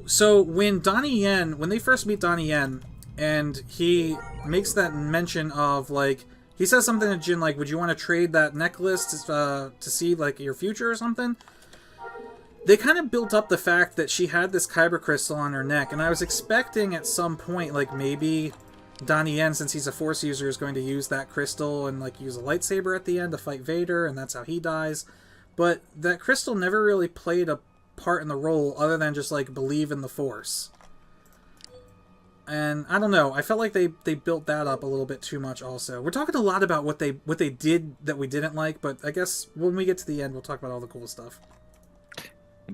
So when they first meet Donnie Yen, and he makes that mention of like, he says something to Jin like, "Would you want to trade that necklace to see like your future or something?" They kind of built up the fact that she had this kyber crystal on her neck, and I was expecting at some point like maybe Donnie Yen, since he's a Force user, is going to use that crystal and like use a lightsaber at the end to fight Vader, and that's how he dies. But that crystal never really played a part in the role other than just like believe in the Force. And I don't know, I felt like they built that up a little bit too much also. We're talking a lot about what they did that we didn't like, but I guess when we get to the end we'll talk about all the cool stuff.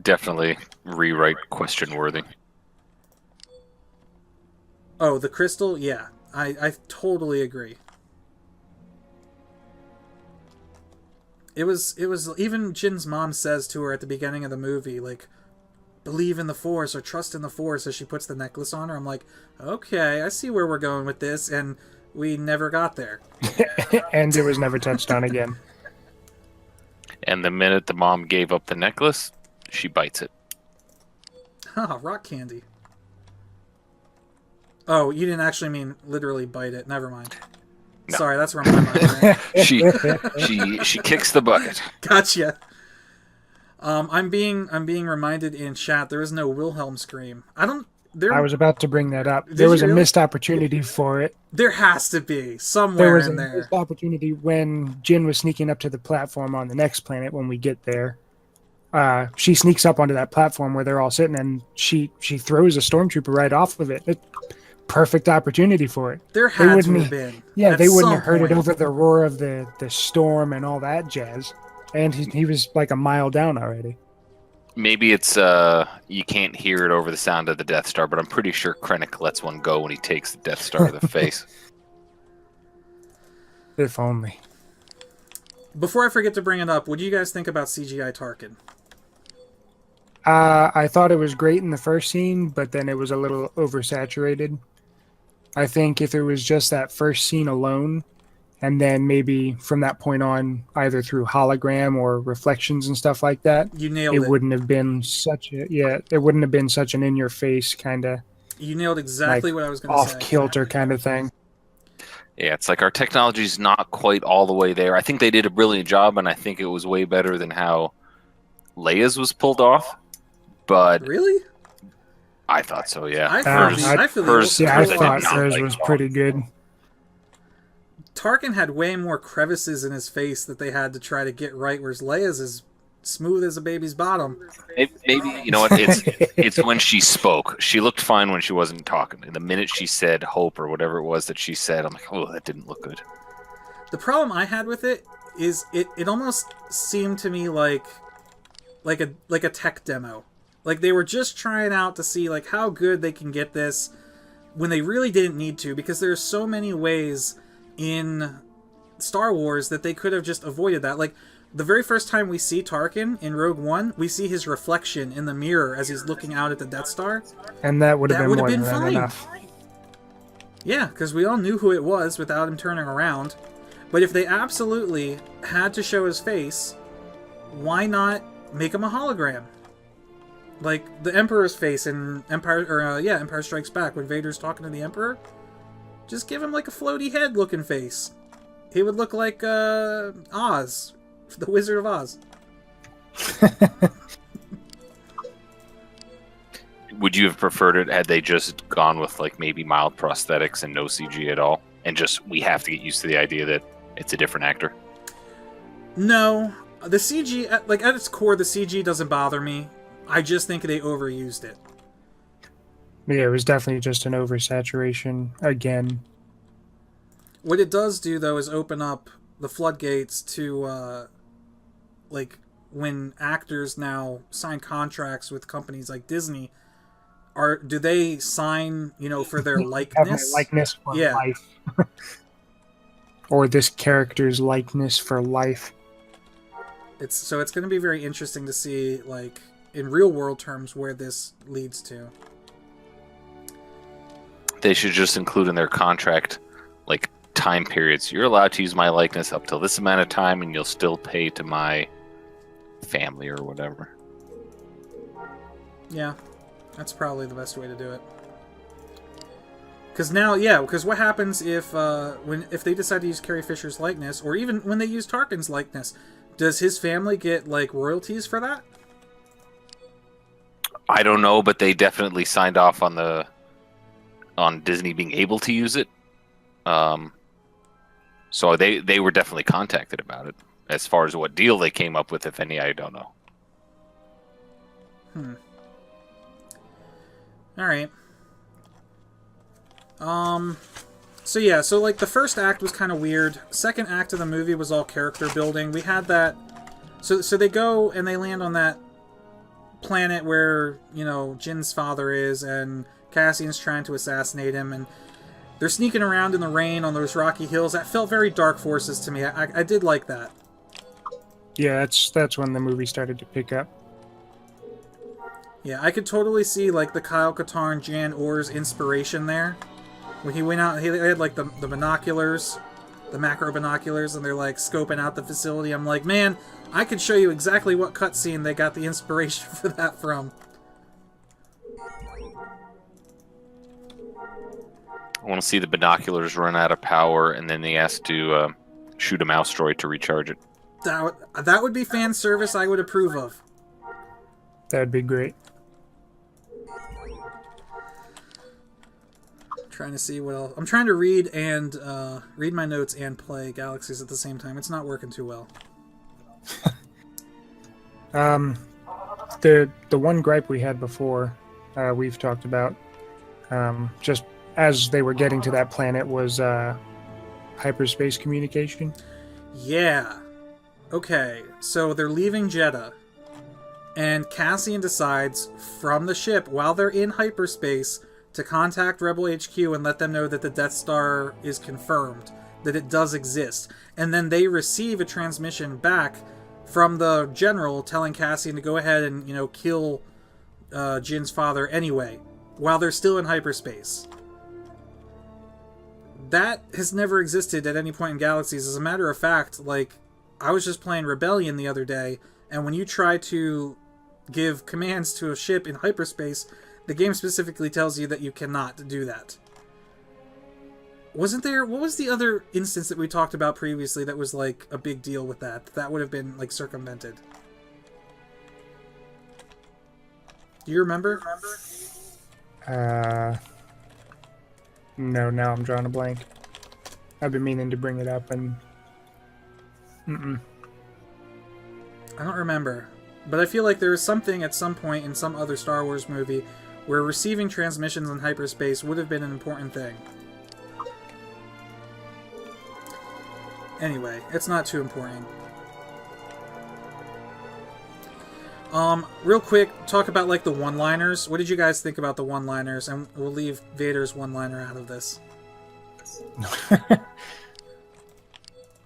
Definitely rewrite question worthy. Oh, the crystal? Yeah. I totally agree. It was even Jin's mom says to her at the beginning of the movie, like, believe in the Force or trust in the Force, as she puts the necklace on her. I'm like, okay, I see where we're going with this, and we never got there. And it was never touched on again. And the minute the mom gave up the necklace, she bites it. Huh, rock candy. Oh, you didn't actually mean literally bite it. Never mind. No. Sorry, that's where my mind went. she kicks the bucket. Gotcha. I'm being reminded in chat there is no Wilhelm scream. I was about to bring that up. There was a missed opportunity for it. There has to be somewhere in there. There was a missed opportunity when Jin was sneaking up to the platform on the next planet. When we get there, she sneaks up onto that platform where they're all sitting, and she throws a stormtrooper right off of it. Perfect opportunity for it. There had to have been. Yeah, they wouldn't have heard it over the roar of the storm and all that jazz. And he was like a mile down already. Maybe it's you can't hear it over the sound of the Death Star, but I'm pretty sure Krennic lets one go when he takes the Death Star to the face. If only. Before I forget to bring it up, what do you guys think about CGI Tarkin? I thought it was great in the first scene, but then it was a little oversaturated. I think if it was just that first scene alone, and then maybe from that point on, either through hologram or reflections and stuff like that, you nailed it. It wouldn't have been such an in-your-face kind of. You nailed exactly what I was going to say. Off-kilter kind of thing. Yeah, it's like our technology's not quite all the way there. I think they did a brilliant job, and I think it was way better than how Leia's was pulled off. But really? I thought so, yeah. I thought hers was pretty good. Tarkin had way more crevices in his face that they had to try to get right, whereas Leia's is smooth as a baby's bottom. Maybe you know what? It's when she spoke. She looked fine when she wasn't talking. And the minute she said hope or whatever it was that she said, I'm like, oh, that didn't look good. The problem I had with it is it almost seemed to me like a tech demo. Like they were just trying out to see like how good they can get this when they really didn't need to, because there's so many ways in Star Wars that they could have just avoided that. Like the very first time we see Tarkin in Rogue One, we see his reflection in the mirror as he's looking out at the Death Star. And that would have been fine. Enough. Yeah, because we all knew who it was without him turning around. But if they absolutely had to show his face, why not make him a hologram? Like the Emperor's face in Empire Strikes Back when Vader's talking to the Emperor. Just give him like a floaty head looking face. He would look like Oz, the Wizard of Oz. would you have preferred it had they just gone with like maybe mild prosthetics and no CG at all, and just we have to get used to the idea that it's a different actor? No, the CG, like at its core, the CG doesn't bother me. I just think they overused it. Yeah, it was definitely just an oversaturation again. What it does do, though, is open up the floodgates to, like, when actors now sign contracts with companies like Disney, do they sign, for their likeness? Likeness for life. Or this character's likeness for life. It's going to be very interesting to see, like, in real world terms, where this leads to. They should just include in their contract, like, time periods. You're allowed to use my likeness up till this amount of time, and you'll still pay to my family or whatever. Yeah, that's probably the best way to do it. Because what happens if they decide to use Carrie Fisher's likeness, or even when they use Tarkin's likeness, does his family get like royalties for that? I don't know, but they definitely signed off on Disney being able to use it. So they were definitely contacted about it. As far as what deal they came up with, if any, I don't know. All right. So like the first act was kind of weird. Second act of the movie was all character building. We had that. So they go and they land on that planet where Jin's father is, and Cassian's trying to assassinate him, and they're sneaking around in the rain on those rocky hills. That felt very Dark Forces to me. I did like that. Yeah, that's when the movie started to pick up. Yeah, I could totally see like the Kyle Katarn, Jan Orr's inspiration there. When he went out, he had like the binoculars, the macro binoculars, and they're like scoping out the facility. I'm like, man, I could show you exactly what cutscene they got the inspiration for that from. I want to see the binoculars run out of power, and then they have to shoot a mouse droid to recharge it. That would be fan service I would approve of. That'd be great. Trying to see what else. I'm trying to read my notes and play Galaxies at the same time. It's not working too well. The one gripe we had before, we've talked about, just as they were getting to that planet, was hyperspace communication. Yeah. Okay, so they're leaving Jeddah, and Cassian decides from the ship while they're in hyperspace to contact Rebel HQ and let them know that the Death Star is confirmed, that it does exist. And then they receive a transmission back from the general telling Cassian to go ahead and, kill Jin's father anyway, while they're still in hyperspace. That has never existed at any point in Galaxies. As a matter of fact, like, I was just playing Rebellion the other day, and when you try to give commands to a ship in hyperspace, the game specifically tells you that you cannot do that. Wasn't there... What was the other instance that we talked about previously that was, like, a big deal with that? That would have been, like, circumvented. Do you remember? No, now I'm drawing a blank. I've been meaning to bring it up, and... I don't remember. But I feel like there was something at some point in some other Star Wars movie where receiving transmissions in hyperspace would have been an important thing. Anyway, it's not too important. Real quick, talk about like the one-liners. What did you guys think about the one-liners? And we'll leave Vader's one-liner out of this.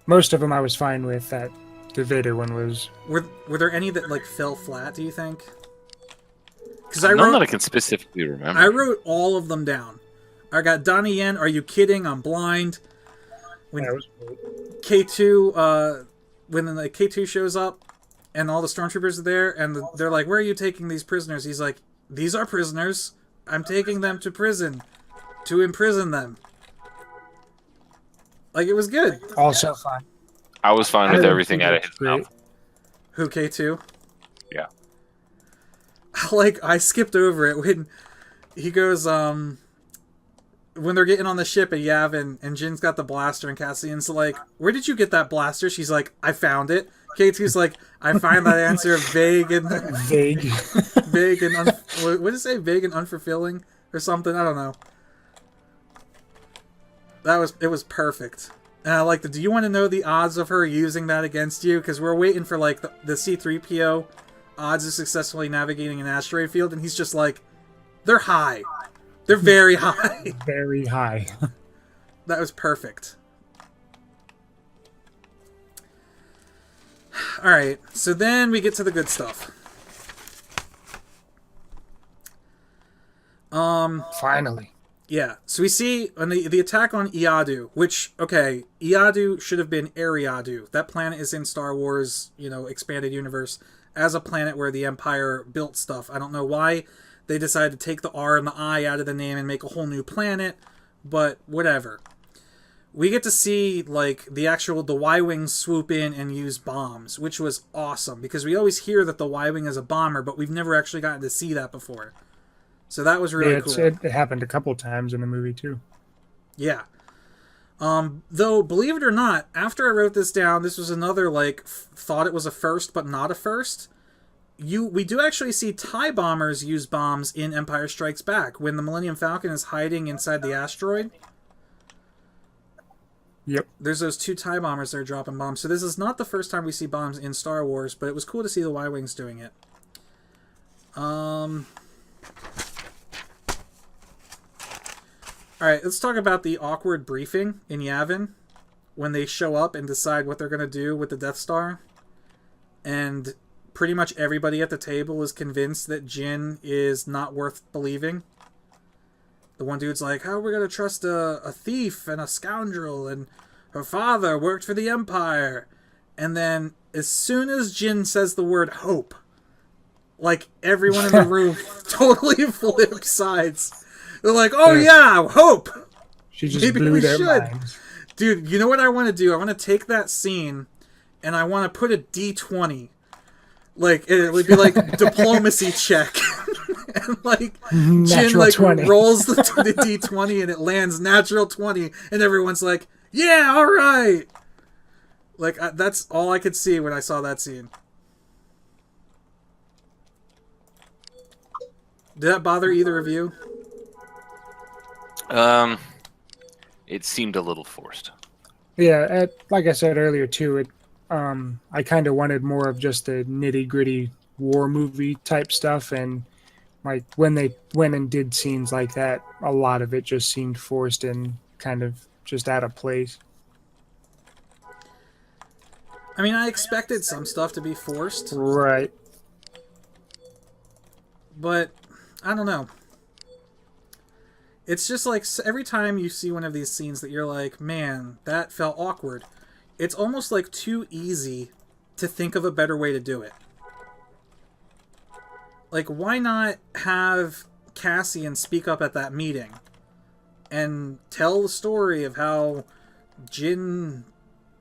Most of them I was fine with. That the Vader one was... Were there any that like fell flat, do you think? Because None that I can specifically remember. I wrote all of them down. I got Donnie Yen, are you kidding? I'm blind. When K2 when the K2 shows up and all the stormtroopers are there and they're like, where are you taking these prisoners? He's like, these are prisoners. I'm taking them to prison to imprison them. Like, it was good. Also fine. I was fine with everything out of his mouth. Who, K2? Yeah. Like, I skipped over it when he goes, when they're getting on the ship and Yavin and Jin's got the blaster and Cassian's like, where did you get that blaster? She's like, I found it. K2's like, I find that answer vague and... Vague. vague and... what did it say? Vague and unfulfilling? Or something? I don't know. It was perfect. And I like the, do you want to know the odds of her using that against you? Because we're waiting for, like, the C-3PO odds of successfully navigating an asteroid field, and he's just like, they're high. They're very high. Very high. That was perfect. Alright, so then we get to the good stuff. Finally. Yeah, so we see on the attack on Iadu, which, okay, Iadu should have been Eriadu. That planet is in Star Wars, expanded universe, as a planet where the Empire built stuff. I don't know why they decided to take the R and the I out of the name and make a whole new planet, but whatever. We get to see, like, the Y-Wings swoop in and use bombs, which was awesome, because we always hear that the Y-Wing is a bomber, but we've never actually gotten to see that before. So that was really cool. It happened a couple times in the movie, too. Yeah. Though, believe it or not, after I wrote this down, this was another, like, thought it was a first, but not a first. We do actually see TIE bombers use bombs in Empire Strikes Back, when the Millennium Falcon is hiding inside the asteroid. Yep. There's those 2 TIE bombers that are dropping bombs. So this is not the first time we see bombs in Star Wars, but it was cool to see the Y-Wings doing it. Alright, let's talk about the awkward briefing in Yavin when they show up and decide what they're going to do with the Death Star. And pretty much everybody at the table is convinced that Jin is not worth believing. The one dude's like, how are we going to trust a thief and a scoundrel, and her father worked for the Empire? And then as soon as Jin says the word hope, like, everyone in the room totally flips sides. They're like, oh yeah, hope! She just blew their minds. Dude, you know what I want to do? I want to take that scene and I want to put a D20. Like, it would be like diplomacy check. And like, Jin like 20. Rolls the D20 and it lands natural 20 and everyone's like, yeah, alright! Like, that's all I could see when I saw that scene. Did that bother either of you? It seemed a little forced. Yeah, like I said earlier too, I kind of wanted more of just the nitty-gritty war movie type stuff, and like when they went and did scenes like that, a lot of it just seemed forced and kind of just out of place. I mean, I expected some stuff to be forced. Right. But, I don't know. It's just like, every time you see one of these scenes that you're like, man, that felt awkward. It's almost like too easy to think of a better way to do it. Like, why not have Cassian speak up at that meeting and tell the story of how Jin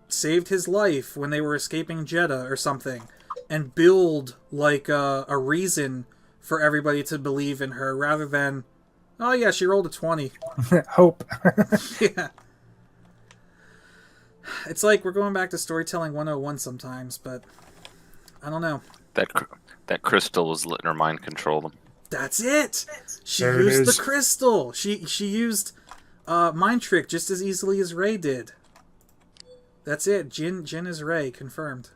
saved his life when they were escaping Jeddah or something, and build, like, a reason for everybody to believe in her, rather than, oh yeah, she rolled a 20. Hope. Yeah. It's like we're going back to storytelling 101 sometimes, but I don't know. That crystal was letting her mind control them. That's it! She used the crystal! She used Mind Trick just as easily as Rey did. That's it. Jin is Rey, confirmed.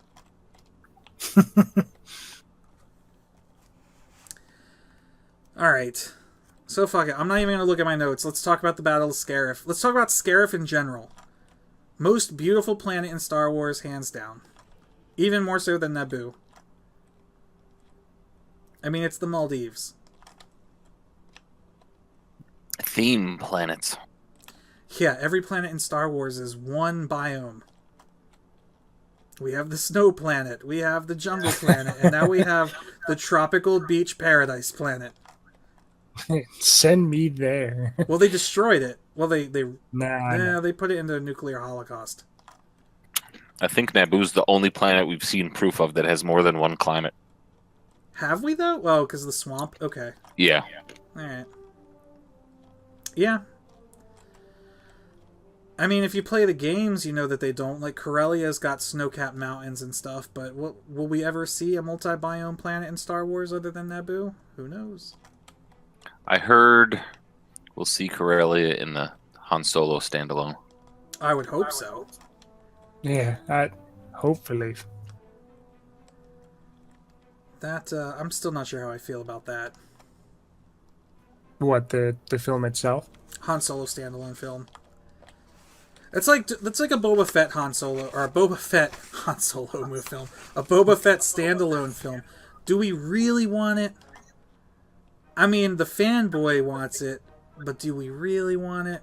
Alright. So fuck it. I'm not even going to look at my notes. Let's talk about the Battle of Scarif. Let's talk about Scarif in general. Most beautiful planet in Star Wars, hands down. Even more so than Naboo. I mean, it's the Maldives. Theme planets. Yeah, every planet in Star Wars is one biome. We have the snow planet, we have the jungle planet, and now we have the tropical beach paradise planet. Send me there. Well, they destroyed it. Well, they nah. They put it into a nuclear holocaust. I think Naboo's the only planet we've seen proof of that has more than one climate. Have we, though? Oh, because of the swamp? Okay. Yeah. Alright. Yeah. I mean, if you play the games, you know that they don't. Like, Corellia's got snow-capped mountains and stuff, but will we ever see a multi-biome planet in Star Wars other than Naboo? Who knows? I heard we'll see Corellia in the Han Solo standalone. I would hope so. Yeah, hopefully. That, I'm still not sure how I feel about that. What, the film itself? Han Solo standalone film. It's like a Boba Fett Han Solo, or a Boba Fett Han Solo movie film. A Boba Fett standalone film. Do we really want it? I mean, the fanboy wants it, but do we really want it?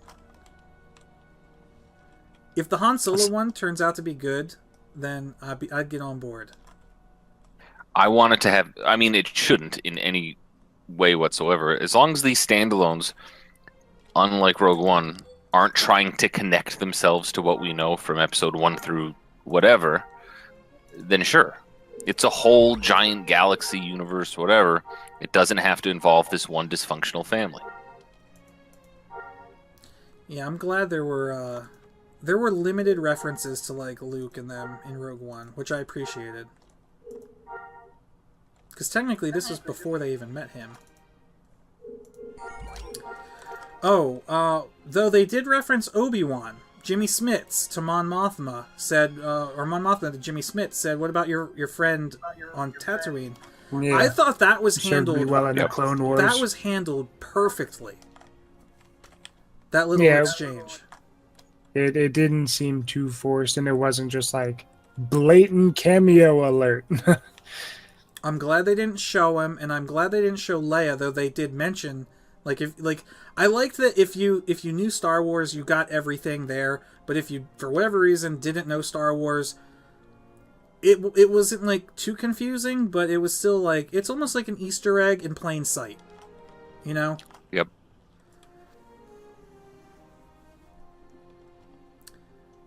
If the Han Solo one turns out to be good, then I'd get on board. I want it to have... I mean, it shouldn't in any way whatsoever. As long as these standalones, unlike Rogue One, aren't trying to connect themselves to what we know from episode 1 through whatever, then sure. It's a whole giant galaxy, universe, whatever. It doesn't have to involve this one dysfunctional family. Yeah, I'm glad there were limited references to, like, Luke and them in Rogue One, which I appreciated. Because technically this was before they even met him. Oh, though they did reference Obi-Wan. Jimmy Smits to Mon Mothma said, or Mon Mothma to Jimmy Smits said, "What about your friend on Tatooine?" Yeah. I thought that was handled well in the Clone Wars. That was handled perfectly. That little exchange. It didn't seem too forced, and it wasn't just like blatant cameo alert. I'm glad they didn't show him, and I'm glad they didn't show Leia, though they did mention, I liked that if you knew Star Wars, you got everything there, but if you, for whatever reason, didn't know Star Wars, it wasn't, like, too confusing, but it was still, like, it's almost like an Easter egg in plain sight. You know? Yep.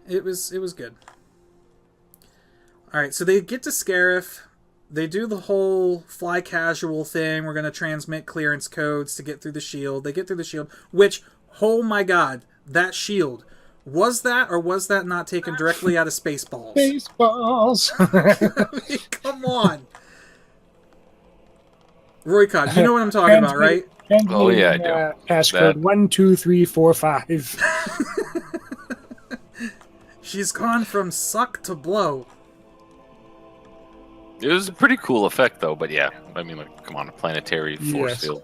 It was good. Alright, so they get to Scarif. They do the whole fly casual thing. We're going to transmit clearance codes to get through the shield. They get through the shield, which, oh my god, that shield. Was that or was that not taken directly out of Spaceballs? Spaceballs! I mean, come on. Roykop, you know what I'm talking about, right? Oh, yeah, I do. Passcode 12345. She's gone from suck to blow. It was a pretty cool effect, though, but yeah. I mean, like, come on, a planetary force field.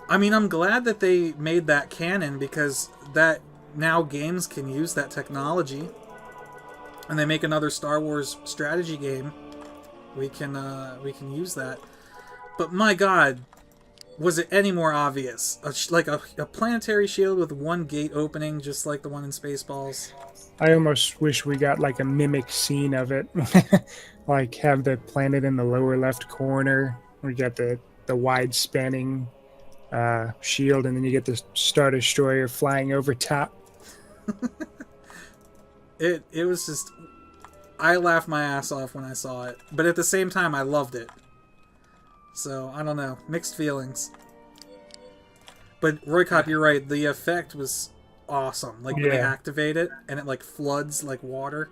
I mean, I'm glad that they made that canon, because that now games can use that technology. And they make another Star Wars strategy game. We can use that. But my god, was it any more obvious? Like a planetary shield with one gate opening, just like the one in Spaceballs. I almost wish we got like a mimic scene of it. Like have the planet in the lower left corner. We got the wide spanning shield, and then you get the Star Destroyer flying over top. It was just, I laughed my ass off when I saw it, but at the same time I loved it. So I don't know, mixed feelings. But Roykop, you're right. The effect was awesome. Like when they activate it and it like floods like water.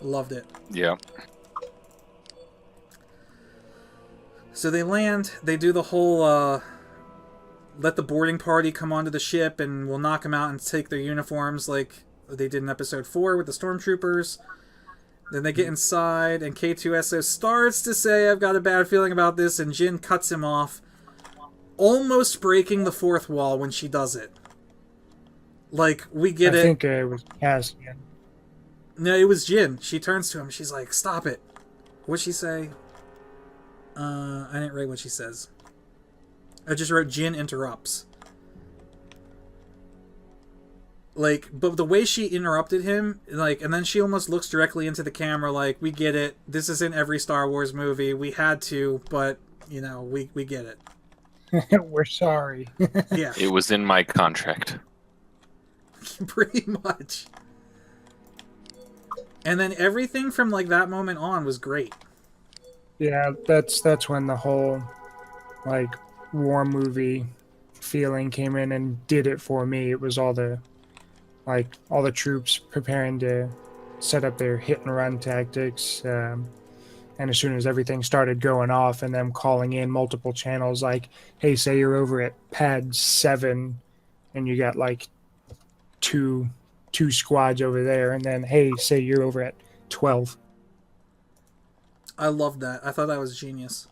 Loved it. Yeah. So they land. They do the whole let the boarding party come onto the ship and we'll knock them out and take their uniforms like they did in episode 4 with the stormtroopers. Then they get inside and K2SO starts to say, "I've got a bad feeling about this," and Jin cuts him off, almost breaking the fourth wall when she does it. Like, we get it. I think it was Cassian. No, it was Jin. She turns to him. She's like, "Stop it." What'd she say? I didn't write what she says. I just wrote Jin interrupts. Like, but the way she interrupted him, like, and then she almost looks directly into the camera like, "We get it. This is in every Star Wars movie. We had to, but, you know, we get it." We're sorry. Yeah. It was in my contract. Pretty much. And then everything from, like, that moment on was great. Yeah, that's when the whole like war movie feeling came in and did it for me. It was all the troops preparing to set up their hit and run tactics. And as soon as everything started going off and them calling in multiple channels, like, hey, say you're over at pad 7 and you got like two squads over there, and then hey, say you're over at 12. I loved that. I thought that was genius.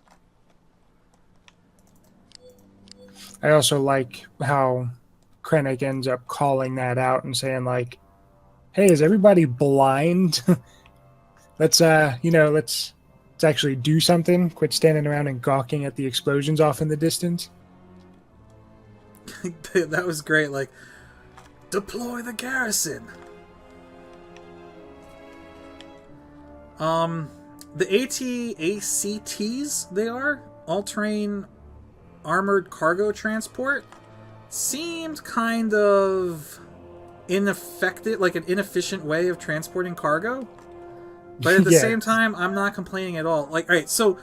I also like how Krennic ends up calling that out and saying like, hey, is everybody blind? Let's actually do something. Quit standing around and gawking at the explosions off in the distance. That was great. Like, deploy the garrison. The ATACTs, they are all-terrain armored cargo transport, seemed kind of ineffective, like an inefficient way of transporting cargo. But at the same time, I'm not complaining at all. Like, all right, so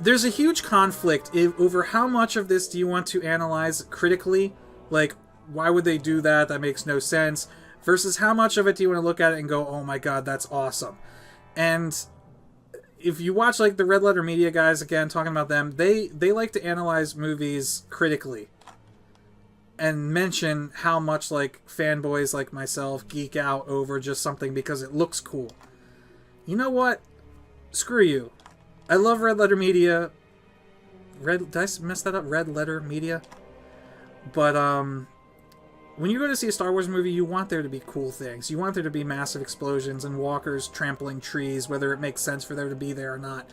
there's a huge conflict over how much of this do you want to analyze critically? Like, why would they do that? That makes no sense. Versus how much of it do you want to look at it and go, oh my god, that's awesome. And if you watch like the Red Letter Media guys, again, talking about them, they like to analyze movies critically and mention how much like fanboys like myself geek out over just something because it looks cool. You know what? Screw you. I love Red Letter Media. Did I mess that up? Red Letter Media? But when you go to see a Star Wars movie, you want there to be cool things. You want there to be massive explosions and walkers trampling trees, whether it makes sense for there to be there or not.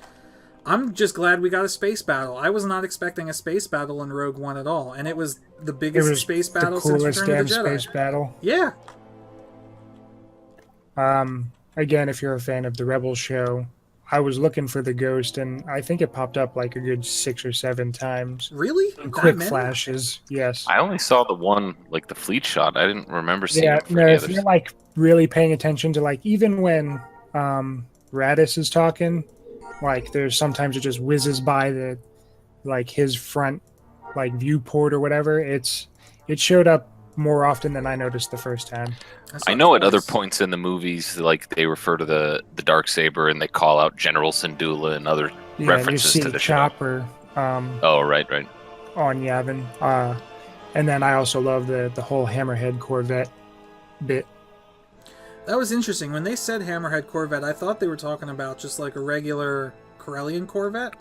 I'm just glad we got a space battle. I was not expecting a space battle in Rogue One at all, and it was the biggest space battle since Return of the Jedi. Space battle. Yeah. Again, if you're a fan of the Rebels show, I was looking for the ghost, and I think it popped up like a good 6 or 7 times. Really? In quick flashes, yes. I only saw the one, like the fleet shot. I didn't remember seeing it for no, any if others. you're like really paying attention to like even when Radis is talking, like there's sometimes it just whizzes by the like his front like viewport or whatever. It showed up more often than I noticed the first time. I know at other points in the movies, like they refer to the Darksaber and they call out General Syndulla and other references you see to the Chopper. Oh, right. On Yavin. And then I also love the whole Hammerhead Corvette bit. That was interesting. When they said Hammerhead Corvette, I thought they were talking about just like a regular Corellian Corvette.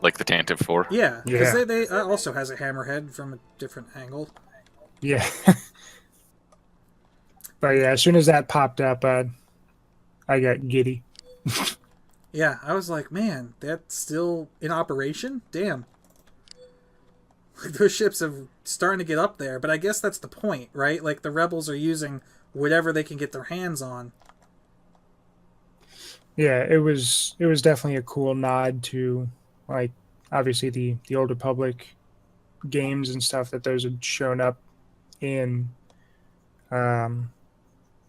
Like the Tantive 4? Yeah, because they also has a Hammerhead from a different angle. Yeah. But yeah, as soon as that popped up, I got giddy. Yeah, I was like, man, that's still in operation? Damn. Like, those ships are starting to get up there, but I guess that's the point, right? Like, the Rebels are using whatever they can get their hands on. Yeah, it was definitely a cool nod to, like, obviously the Old Republic games and stuff that those had shown up in,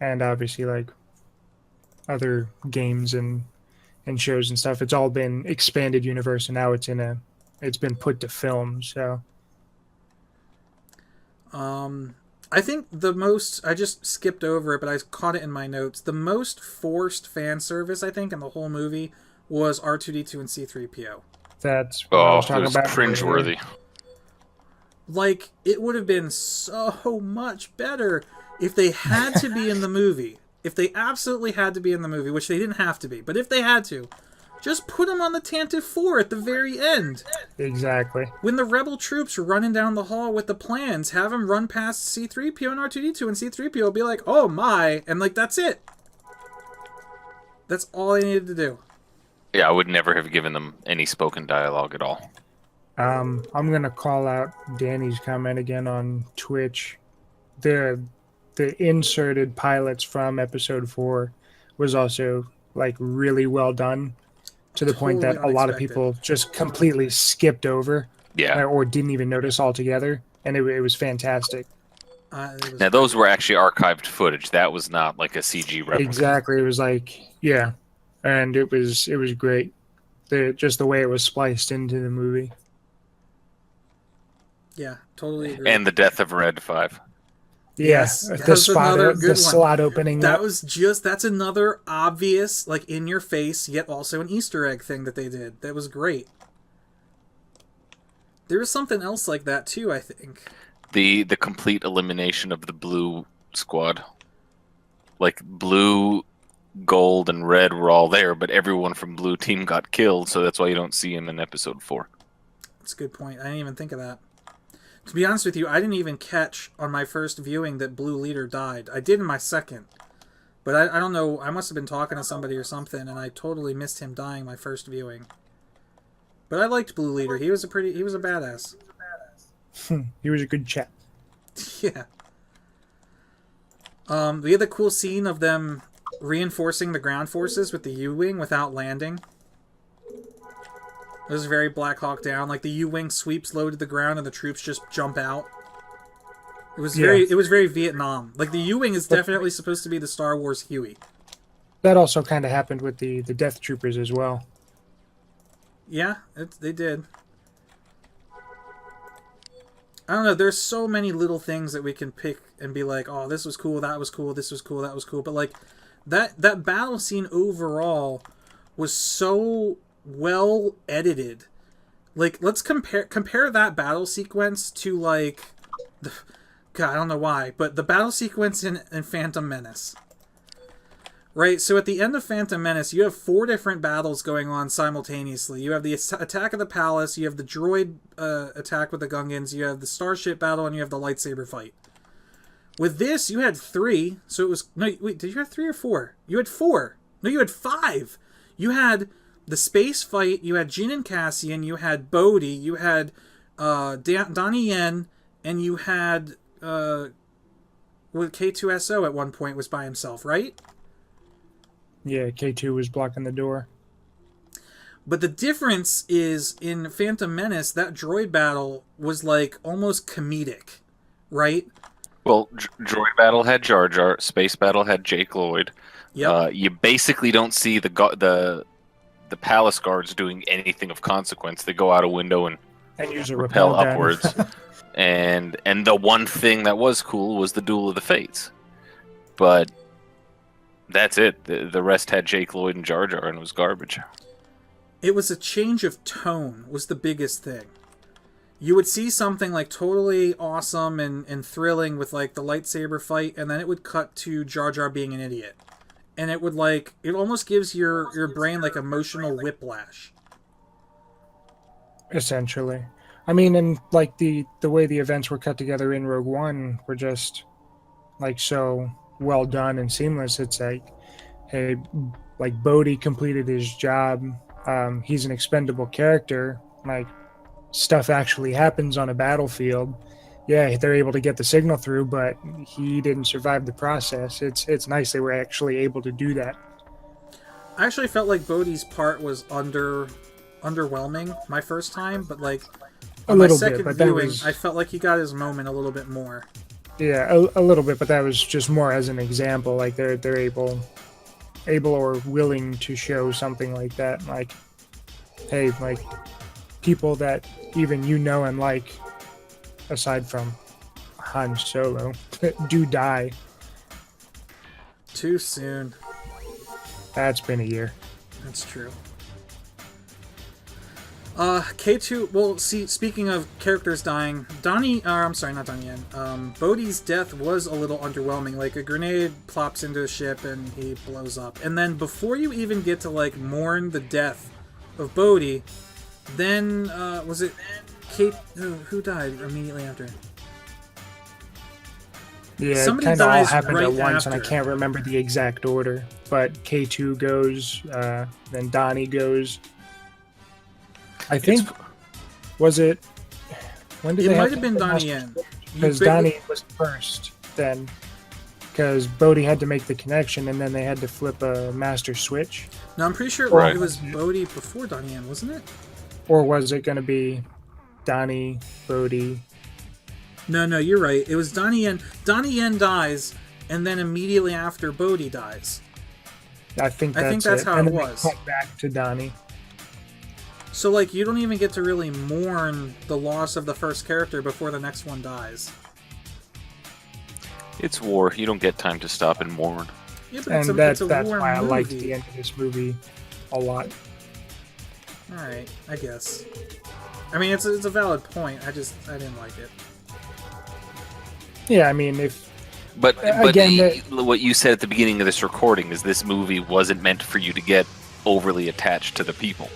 and obviously like other games and shows and stuff. It's all been expanded universe, and now it's been put to film. So, I think I just skipped over it, but I caught it in my notes. The most forced fan service, I think, in the whole movie was R2-D2 and C-3PO. That's what I was talking it was about. cringeworthy. Like, it would have been so much better if they had to be in the movie. If they absolutely had to be in the movie, which they didn't have to be, but if they had to, just put them on the Tantive 4 at the very end. Exactly. When the rebel troops are running down the hall with the plans, have them run past C-3PO and R2-D2, and C-3PO will be like, oh my, and like, that's it. That's all they needed to do. Yeah, I would never have given them any spoken dialogue at all. I'm gonna call out Danny's comment again on Twitch. The inserted pilots from episode 4 was also like really well done, to the point that a lot of people just completely skipped over, or didn't even notice altogether, and it was fantastic. Now those were actually archived footage. That was not like a CG replica. Exactly, it was like and it was great. just the way it was spliced into the movie. Yeah, totally agree. And the death of Red 5. Yes, the another good slot opening. That's another obvious, like, in your face, yet also an Easter egg thing that they did. That was great. There was something else like that too, I think. The complete elimination of the blue squad. Like, blue, gold, and red were all there, but everyone from blue team got killed, so that's why you don't see him in episode 4. That's a good point. I didn't even think of that. To be honest with you, I didn't even catch on my first viewing that Blue Leader died. I did in my second. But I don't know, I must have been talking to somebody or something, and I totally missed him dying my first viewing. But I liked Blue Leader. He was a badass. He was a good chap. Yeah. We had the cool scene of them reinforcing the ground forces with the U-Wing without landing. It was very Black Hawk Down. Like, the U-Wing sweeps low to the ground and the troops just jump out. It was very Vietnam. Like, the U-Wing is definitely supposed to be the Star Wars Huey. That also kind of happened with the Death Troopers as well. Yeah, they did. I don't know, there's so many little things that we can pick and be like, oh, this was cool, that was cool, this was cool, that was cool. But, like, that battle scene overall was so well edited. Like, let's compare that battle sequence to, like, God, I don't know why, but the battle sequence in Phantom Menace. Right, so at the end of Phantom Menace, you have 4 different battles going on simultaneously. You have the attack of the palace, you have the droid attack with the Gungans, you have the starship battle, and you have the lightsaber fight. With this, you had 3, so it was... No, wait, did you have 3 or 4? You had 4. No, you had 5. You had the space fight, you had Jin and Cassian, you had Bodhi, you had Donnie Yen, and you had K2SO at one point was by himself, right? Yeah, K2 was blocking the door. But the difference is, in Phantom Menace, that droid battle was, like, almost comedic, right? Well, droid battle had Jar Jar, space battle had Jake Lloyd. Yep. You basically don't see the palace guards doing anything of consequence. They go out a window and use a rappel gun. upwards. and the one thing that was cool was the Duel of the Fates. But that's it. The rest had Jake Lloyd and Jar Jar, and it was garbage. It was a change of tone was the biggest thing. You would see something, like, totally awesome and thrilling with, like, the lightsaber fight, and then it would cut to Jar Jar being an idiot. And it would, like, it almost gives your brain, like, emotional whiplash. Essentially. I mean, and, like, the way the events were cut together in Rogue One were just, like, so well done and seamless. It's like, hey, like, Bodhi completed his job. He's an expendable character. Like, stuff actually happens on a battlefield. Yeah, they're able to get the signal through, but he didn't survive the process. It's nice they were actually able to do that. I actually felt like Bodhi's part was underwhelming my first time, but, like, on my second viewing, I felt like he got his moment a little bit more. Yeah, a little bit, but that was just more as an example. Like, they're able or willing to show something like that. Like, hey, like, people that even you know and like, aside from Han Solo, do die. Too soon. That's been a year. That's true. K2, well, see, speaking of characters dying, Bodhi's death was a little underwhelming. Like, a grenade plops into a ship and he blows up. And then before you even get to, like, mourn the death of Bodhi, then, was it who died immediately after? Yeah, somebody it kind of all dies happened right at once, after. and I can't remember the exact order. But K2 goes, then Donnie goes. I think, was it? When did It they might have been Donnie Master Yen. Switch? Because Donnie was first, then, because Bodhi had to make the connection, and then they had to flip a master switch. No, I'm pretty sure Right. it was Bodhi before Donnie Yen, wasn't it? Or was it going to be Donnie, Bodhi? No, you're right. It was Donnie Yen. Donnie Yen dies, and then immediately after, Bodhi dies. I think that's how and it then they was. cut back to Donnie. So, like, you don't even get to really mourn the loss of the first character before the next one dies. It's war. You don't get time to stop and mourn. Yeah, but And it's a that's war why I movie. liked the end of this movie a lot. Alright, I guess. I mean, it's a valid point. I didn't like it. Yeah, I mean, if But again, what you said at the beginning of this recording is this movie wasn't meant for you to get overly attached to the people.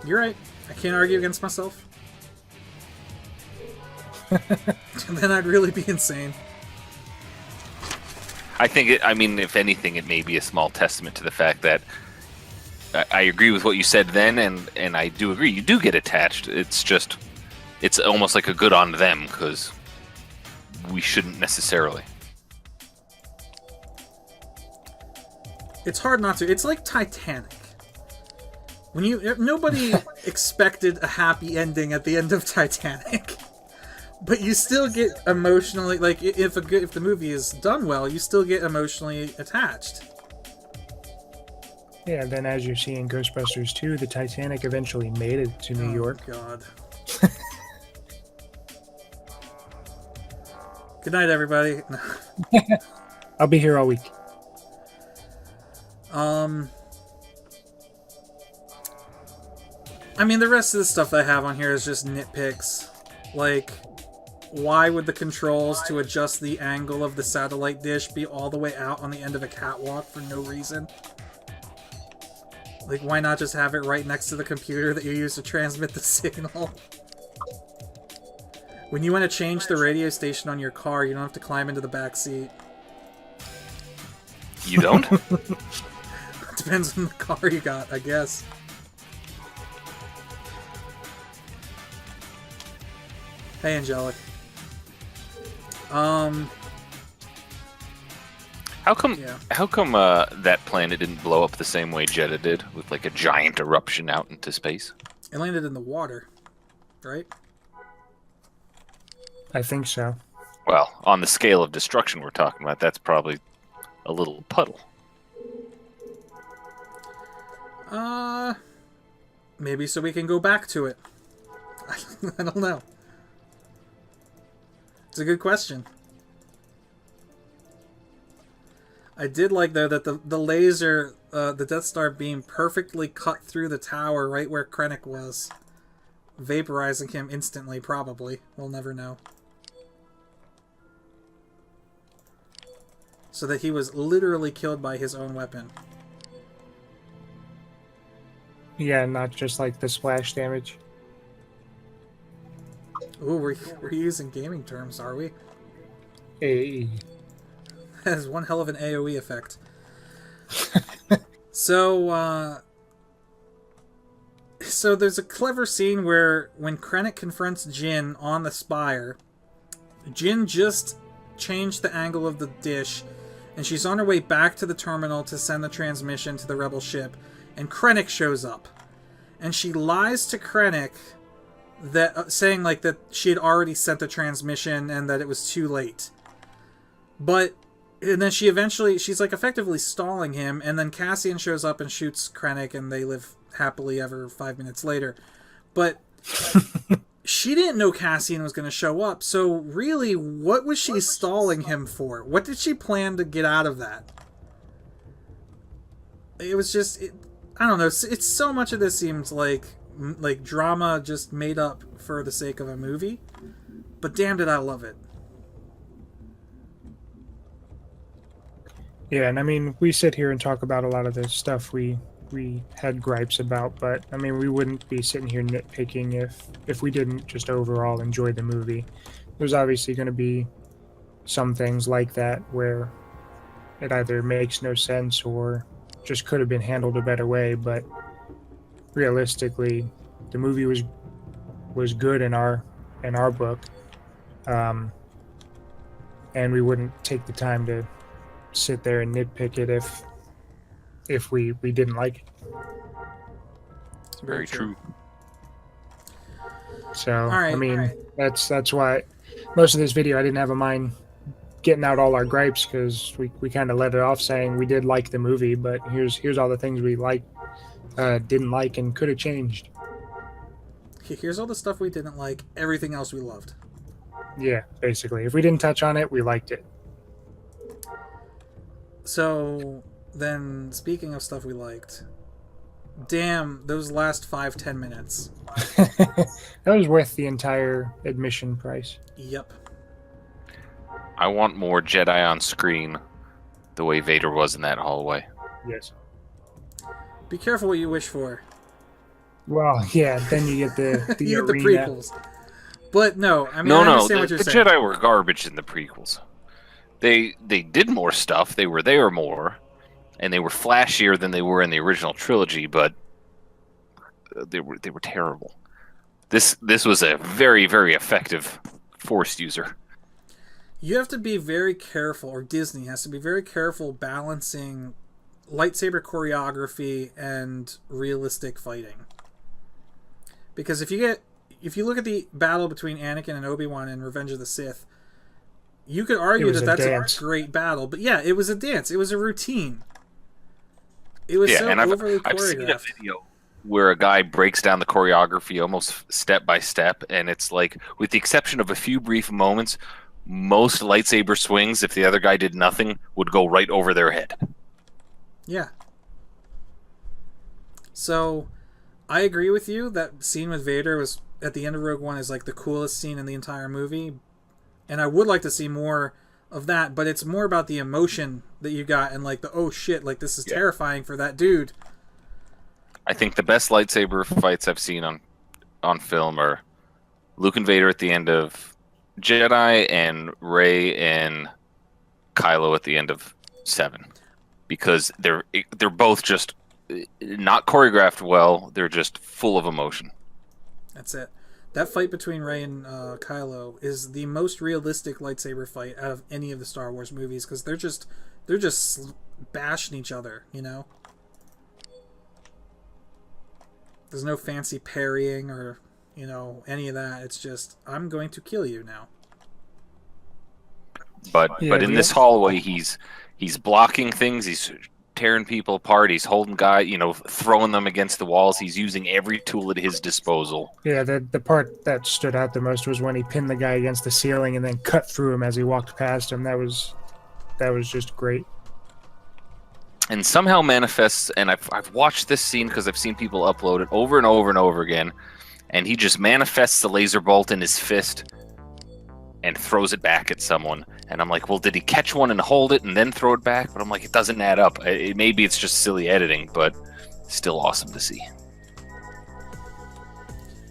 You're right. I can't argue against myself. Then I'd really be insane. I think, if anything, it may be a small testament to the fact that I agree with what you said then, and I do agree. You do get attached. It's just, it's almost like a good on them, because we shouldn't necessarily. It's hard not to. It's like Titanic. Nobody expected a happy ending at the end of Titanic. But you still get emotionally, like, if the movie is done well, you still get emotionally attached. yeah, then as you're seeing Ghostbusters 2, the Titanic eventually made it to New York. God. Good night, everybody. I'll be here all week. I mean, the rest of the stuff I have on here is just nitpicks. Like, why would the controls to adjust the angle of the satellite dish be all the way out on the end of a catwalk for no reason? Like, why not just have it right next to the computer that you use to transmit the signal? When you want to change the radio station on your car, you don't have to climb into the back seat. You don't? Depends on the car you got, I guess. Hey, Angelic. How come that planet didn't blow up the same way Jeddah did, with like a giant eruption out into space? It landed in the water, right? I think so. Well, on the scale of destruction we're talking about, that's probably a little puddle. Maybe so we can go back to it. I don't know. It's a good question. I did like, though, that the laser, the Death Star beam perfectly cut through the tower right where Krennic was. Vaporizing him instantly, probably. We'll never know. So that he was literally killed by his own weapon. Yeah, not just like the splash damage. Ooh, we're using gaming terms, are we? Hey. That is one hell of an AoE effect. So there's a clever scene where when Krennic confronts Jin on the spire, Jin just changed the angle of the dish, and she's on her way back to the terminal to send the transmission to the rebel ship, and Krennic shows up. And she lies to Krennic that saying like that she had already sent the transmission and that it was too late. And then she's like effectively stalling him, and then Cassian shows up and shoots Krennic, and they live happily ever 5 minutes later. But she didn't know Cassian was going to show up, so really, what was she stalling him for? What did she plan to get out of that? It was just, I don't know, it's so much of this seems like drama just made up for the sake of a movie, but damn did I love it. Yeah, and I mean, we sit here and talk about a lot of the stuff we had gripes about, but I mean, we wouldn't be sitting here nitpicking if we didn't just overall enjoy the movie. There's obviously going to be some things like that where it either makes no sense or just could have been handled a better way, but realistically, the movie was good in our book, and we wouldn't take the time to sit there and nitpick it if we didn't like it. It's very true. So right, I mean, that's why most of this video I didn't have in mind getting out all our gripes, because we kind of let it off saying we did like the movie, but here's all the things we liked didn't like and could have changed. Okay, here's all the stuff we didn't like. Everything else we loved. Yeah, basically. If we didn't touch on it, we liked it. So then, speaking of stuff we liked, damn, those last 5-10 minutes. That was worth the entire admission price. Yep. I want more Jedi on screen, the way Vader was in that hallway. Yes. Be careful what you wish for. Well, yeah, then you get the You get the arena. prequels. But no, I mean, No, I no, understand what you're the saying. Jedi were garbage in the prequels. They did more stuff. They were there more, and they were flashier than they were in the original trilogy. But they were terrible. This was a very, very effective Force user. You have to be very careful, or Disney has to be very careful balancing lightsaber choreography and realistic fighting. Because if you look at the battle between Anakin and Obi-Wan in Revenge of the Sith, you could argue that that's a great battle, but yeah, it was a dance. It was a routine. It was so overly choreographed. I've seen a video where a guy breaks down the choreography almost step by step, and it's like, with the exception of a few brief moments, most lightsaber swings, if the other guy did nothing, would go right over their head. Yeah. So, I agree with you. That scene with Vader was at the end of Rogue One is like the coolest scene in the entire movie, and I would like to see more of that. But it's more about the emotion that you got and like the oh shit, like this is terrifying for that dude. I think the best lightsaber fights I've seen on film are Luke and Vader at the end of Jedi and Rey and Kylo at the end of 7, because they're both just not choreographed well. They're just full of emotion. That's it. That fight between Rey and Kylo is the most realistic lightsaber fight out of any of the Star Wars movies, because they're just bashing each other, you know. There's no fancy parrying or, you know, any of that. It's just, I'm going to kill you now. But in this hallway, he's blocking things. He's tearing people apart. He's holding throwing them against the walls. He's using every tool at his disposal. Yeah, the part that stood out the most was when he pinned the guy against the ceiling and then cut through him as he walked past him. That was just great. And somehow manifests, and I've watched this scene because I've seen people upload it over and over and over again, and he just manifests the laser bolt in his fist and throws it back at someone. And I'm like, well, did he catch one and hold it and then throw it back? But I'm like, it doesn't add up. Maybe it's just silly editing, but still awesome to see.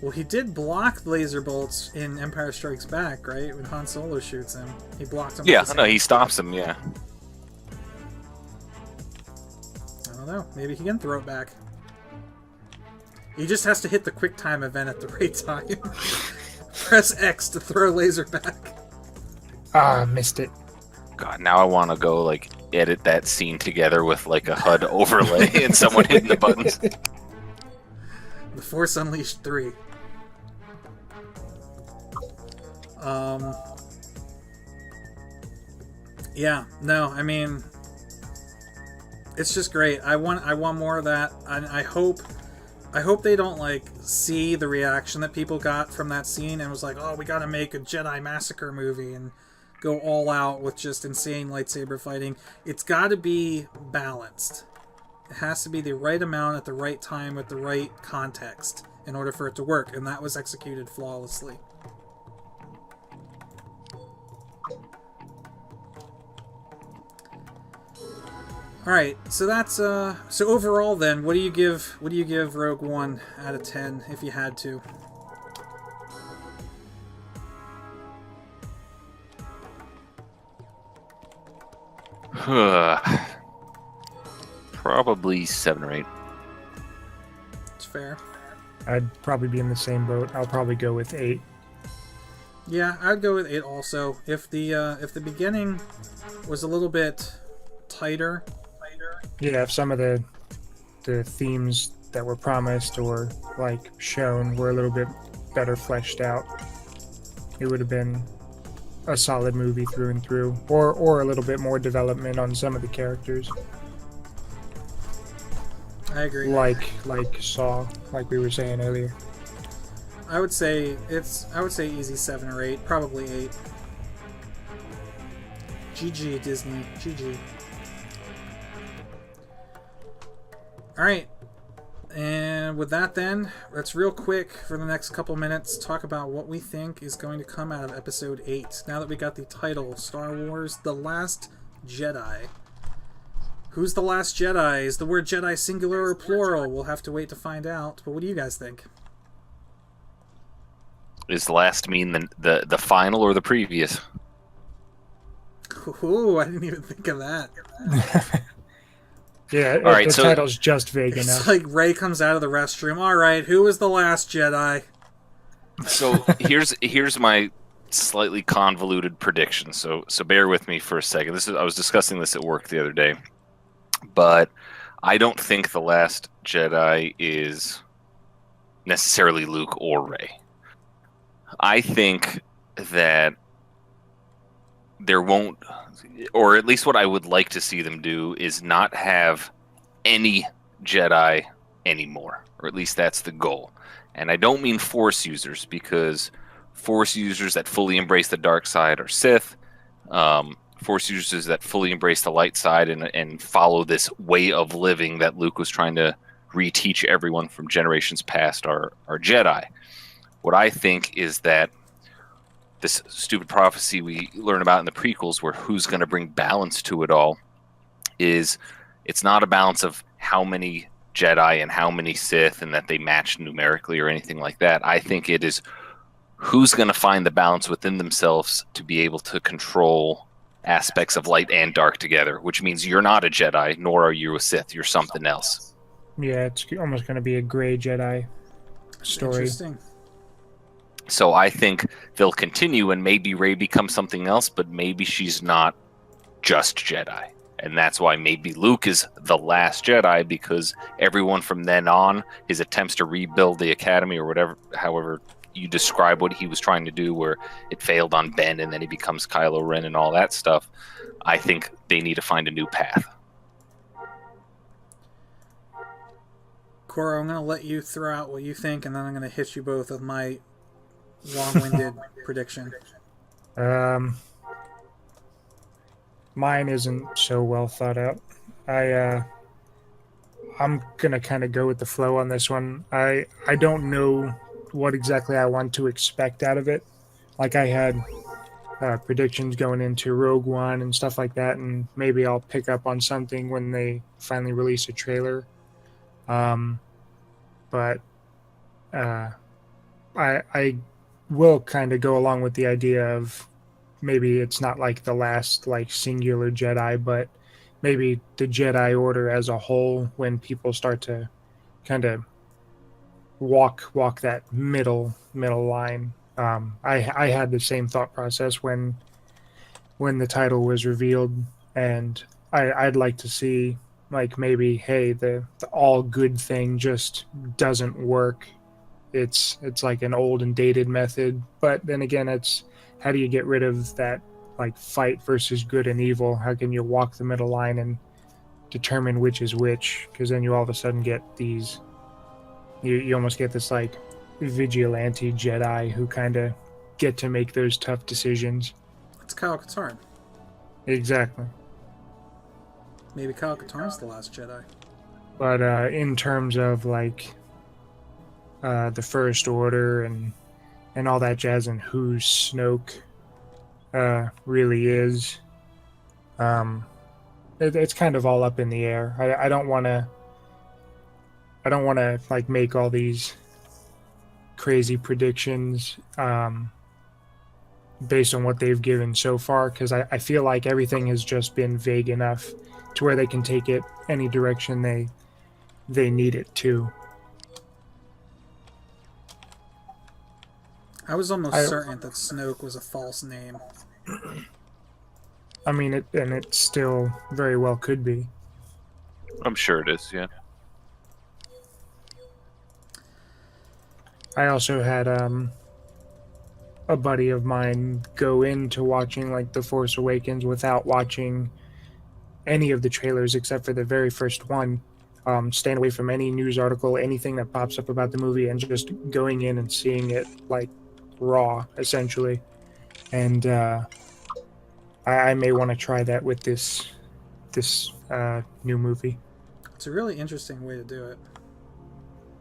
Well, he did block laser bolts in Empire Strikes Back, right? When Han Solo shoots him, he blocked him. Yeah, no, he stops him. Yeah. I don't know. Maybe he can throw it back. He just has to hit the quick time event at the right time. Press X to throw laser back. Ah, missed it. God, now I want to go edit that scene together with a HUD overlay and someone hitting the buttons. The Force Unleashed 3. Yeah, no, I mean, it's just great. I want more of that, and I hope they don't see the reaction that people got from that scene and was like, oh, we gotta make a Jedi Massacre movie and go all out with just insane lightsaber fighting. It's gotta be balanced. It has to be the right amount at the right time with the right context in order for it to work, and that was executed flawlessly. All right, so that's so overall then, what do you give Rogue One out of 10 if you had to? Probably 7 or 8. It's fair. I'd probably be in the same boat. I'll probably go with 8. Yeah, I'd go with 8 also. If the beginning was a little bit tighter. Yeah, if some of the themes that were promised or shown were a little bit better fleshed out, it would have been a solid movie through and through, or a little bit more development on some of the characters. I agree. like Saw, like we were saying earlier. I would say easy 7 or 8, probably 8. GG Disney, GG. Alright, and with that then, let's real quick for the next couple minutes talk about what we think is going to come out of episode 8. Now that we got the title, Star Wars The Last Jedi. Who's the last Jedi? Is the word Jedi singular or plural? We'll have to wait to find out, but what do you guys think? Is last mean the final or the previous? Ooh, I didn't even think of that. Yeah, All right, the so title's just vague It's enough. like Rey comes out of the restroom. All right, who was the last Jedi? So here's my slightly convoluted prediction. So bear with me for a second. I was discussing this at work the other day, but I don't think the last Jedi is necessarily Luke or Rey. I think that there won't, or at least what I would like to see them do, is not have any Jedi anymore, or at least that's the goal. And I don't mean Force users, because Force users that fully embrace the dark side are Sith. Force users that fully embrace the light side and follow this way of living that Luke was trying to reteach everyone from generations past are Jedi. What I think is that this stupid prophecy we learn about in the prequels, where who's going to bring balance to it all, it's not a balance of how many Jedi and how many Sith and that they match numerically or anything like that. I think it is who's going to find the balance within themselves to be able to control aspects of light and dark together, which means you're not a Jedi, nor are you a Sith. You're something else. Yeah, it's almost going to be a gray Jedi story. Interesting. So I think they'll continue, and maybe Rey becomes something else, but maybe she's not just Jedi. And that's why maybe Luke is the last Jedi, because everyone from then on, his attempts to rebuild the Academy or whatever, however you describe what he was trying to do, where it failed on Ben and then he becomes Kylo Ren and all that stuff, I think they need to find a new path. Koro, I'm going to let you throw out what you think, and then I'm going to hit you both with my long-winded prediction. Mine isn't so well thought out. I'm gonna kind of go with the flow on this one. I don't know what exactly I want to expect out of it. Like, I had predictions going into Rogue One and stuff like that, and maybe I'll pick up on something when they finally release a trailer. But I will kind of go along with the idea of maybe it's not like the last like singular Jedi, but maybe the Jedi Order as a whole, when people start to kind of walk that middle line. I had the same thought process when the title was revealed, and I'd like to see, like, maybe, hey, the all good thing just doesn't work. It's like an old and dated method, but then again, it's how do you get rid of that, like, fight versus good and evil? How can you walk the middle line and determine which is which? Because then you all of a sudden get these, you almost get this like vigilante Jedi who kind of get to make those tough decisions. It's Kyle Katarn. Exactly. Maybe Kyle Katarn's the last Jedi. But in terms of like the First Order and all that jazz, and who Snoke really is, it's kind of all up in the air. I don't want to like make all these crazy predictions based on what they've given so far, because I feel like everything has just been vague enough to where they can take it any direction they need it to. I was almost certain that Snoke was a false name. I mean, it still very well could be. I'm sure it is, yeah. I also had a buddy of mine go into watching like The Force Awakens without watching any of the trailers except for the very first one, staying away from any news article, anything that pops up about the movie, and just going in and seeing it like raw, essentially. And I may want to try that with this new movie. It's a really interesting way to do it.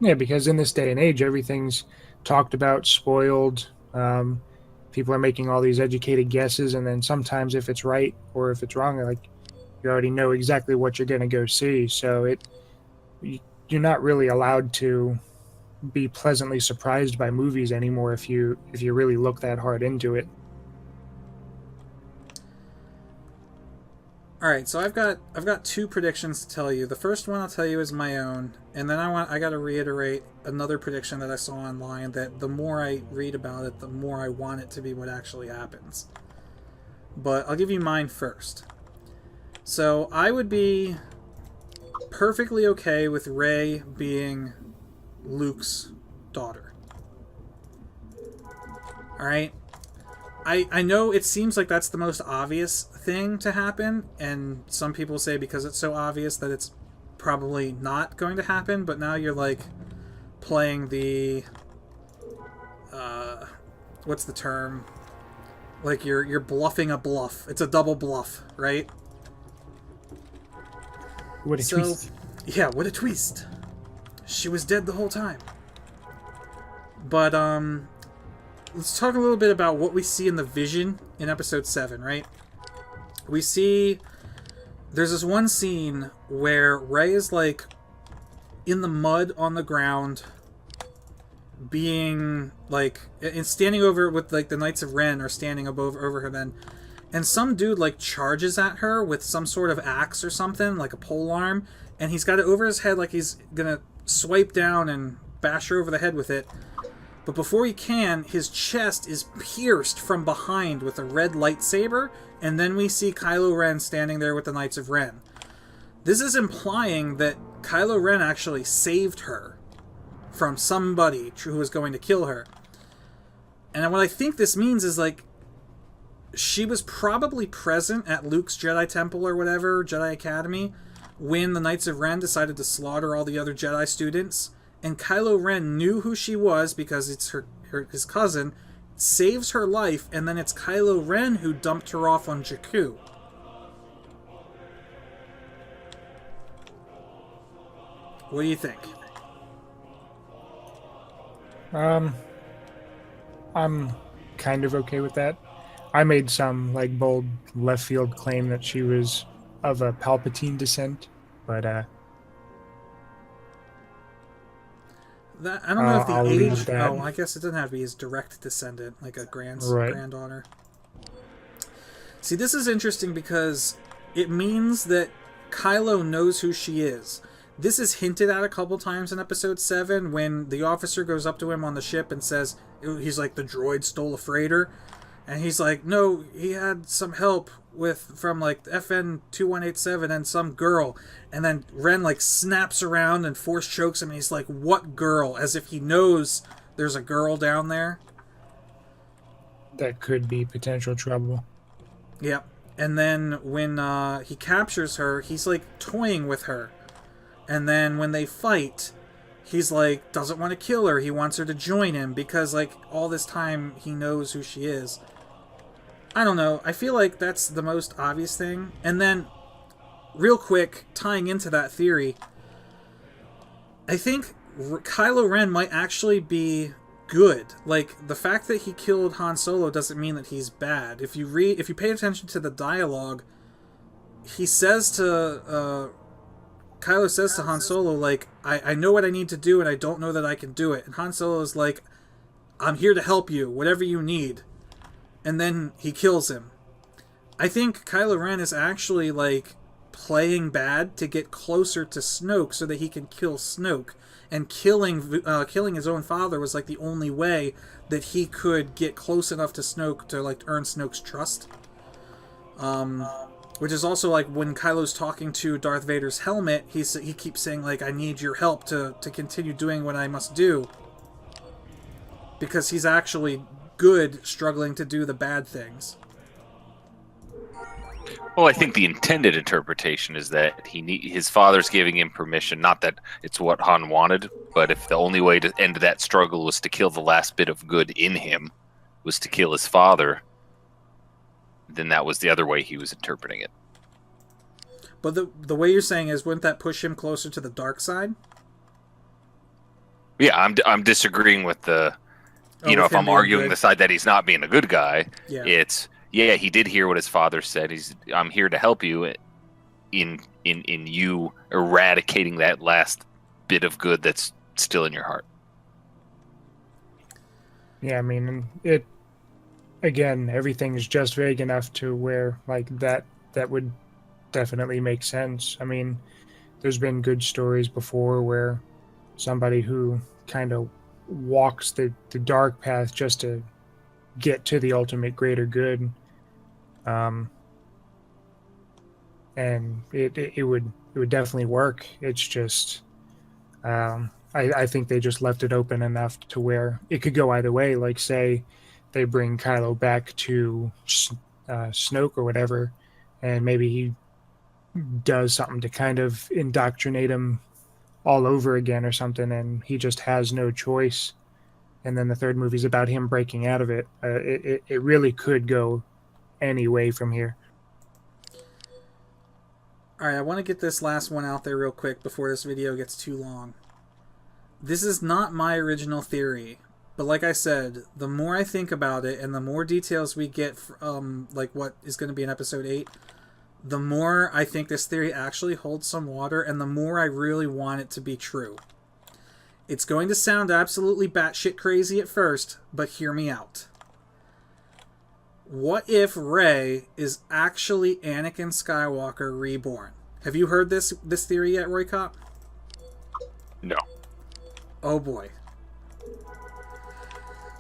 Yeah, because in this day and age, everything's talked about, spoiled. People are making all these educated guesses, and then sometimes if it's right or if it's wrong, like you already know exactly what you're going to go see. So you're not really allowed to be pleasantly surprised by movies anymore if you really look that hard into it. All right, so I've got two predictions to tell you. The first one I'll tell you is my own, and then I got to reiterate another prediction that I saw online that the more I read about it, the more I want it to be what actually happens. But I'll give you mine first. So I would be perfectly okay with Rey being Luke's daughter. All right? I know it seems like that's the most obvious thing to happen, and some people say because it's so obvious that it's probably not going to happen, but now you're like playing the what's the term? Like you're bluffing a bluff. It's a double bluff, right? What a twist. Yeah, what a twist. She was dead the whole time. But let's talk a little bit about what we see in the vision in episode 7, right? We see there's this one scene where Rey is like in the mud on the ground, being like, and standing over with like the Knights of Ren are standing over her then, and some dude like charges at her with some sort of axe or something, like a pole arm, and he's got it over his head like he's gonna swipe down and bash her over the head with it. But before he can, his chest is pierced from behind with a red lightsaber, and then we see Kylo Ren standing there with the Knights of Ren. This is implying that Kylo Ren actually saved her from somebody who was going to kill her. And what I think this means is, like, she was probably present at Luke's Jedi Temple or whatever, Jedi Academy, when the Knights of Ren decided to slaughter all the other Jedi students. And Kylo Ren knew who she was because it's his cousin, saves her life, and then it's Kylo Ren who dumped her off on Jakku. What do you think? I'm kind of okay with that. I made some like bold left field claim that she was of a Palpatine descent, but I don't know if the age. Oh, I guess it doesn't have to be his direct descendant, like a granddaughter. See, this is interesting because it means that Kylo knows who she is. This is hinted at a couple times in episode 7 when the officer goes up to him on the ship and says, he's like, the droid stole a freighter. And he's like, no, he had some help from like FN2187 and some girl. And then Ren like snaps around and force chokes him. And he's like, what girl? As if he knows there's a girl down there. That could be potential trouble. Yep. And then when he captures her, he's like toying with her. And then when they fight, he's like, doesn't want to kill her. He wants her to join him because like all this time he knows who she is. I don't know. I feel like that's the most obvious thing. And then, real quick, tying into that theory, I think Kylo Ren might actually be good. Like, the fact that he killed Han Solo doesn't mean that he's bad. If you pay attention to the dialogue, he says to, Kylo says to Han Solo, like, I know what I need to do and I don't know that I can do it. And Han Solo is like, I'm here to help you, whatever you need. And then he kills him. I think Kylo Ren is actually, like, playing bad to get closer to Snoke so that he can kill Snoke. And killing his own father was, like, the only way that he could get close enough to Snoke to, like, earn Snoke's trust. Which is also, like, when Kylo's talking to Darth Vader's helmet, he keeps saying, like, I need your help to continue doing what I must do. Because he's actually good struggling to do the bad things. Well, I think the intended interpretation is that his father's giving him permission, not that it's what Han wanted, but if the only way to end that struggle was to kill the last bit of good in him, was to kill his father, then that was the other way he was interpreting it. But the way you're saying is, wouldn't that push him closer to the dark side? Yeah, I'm disagreeing with the, if I'm arguing the side that he's not being a good guy, it's, he did hear what his father said. I'm here to help you in you eradicating that last bit of good that's still in your heart. Yeah, I mean, again, everything's just vague enough to where, like, that would definitely make sense. I mean, there's been good stories before where somebody who kind of walks the dark path just to get to the ultimate greater good, and it would definitely work. It's just I think they just left it open enough to where it could go either way. Like, say they bring Kylo back to Snoke or whatever, and maybe he does something to kind of indoctrinate him all over again or something, and he just has no choice. And then the third movie's about him breaking out of it. It really could go any way from here. All right, I want to get this last one out there real quick before this video gets too long. This is not my original theory, but like I said, the more I think about it and the more details we get from like what is going to be in episode 8, the more I think this theory actually holds some water, and the more I really want it to be true. It's going to sound absolutely batshit crazy at first, but hear me out. What if Rey is actually Anakin Skywalker reborn? Have you heard this theory yet, Roykop? No. Oh boy.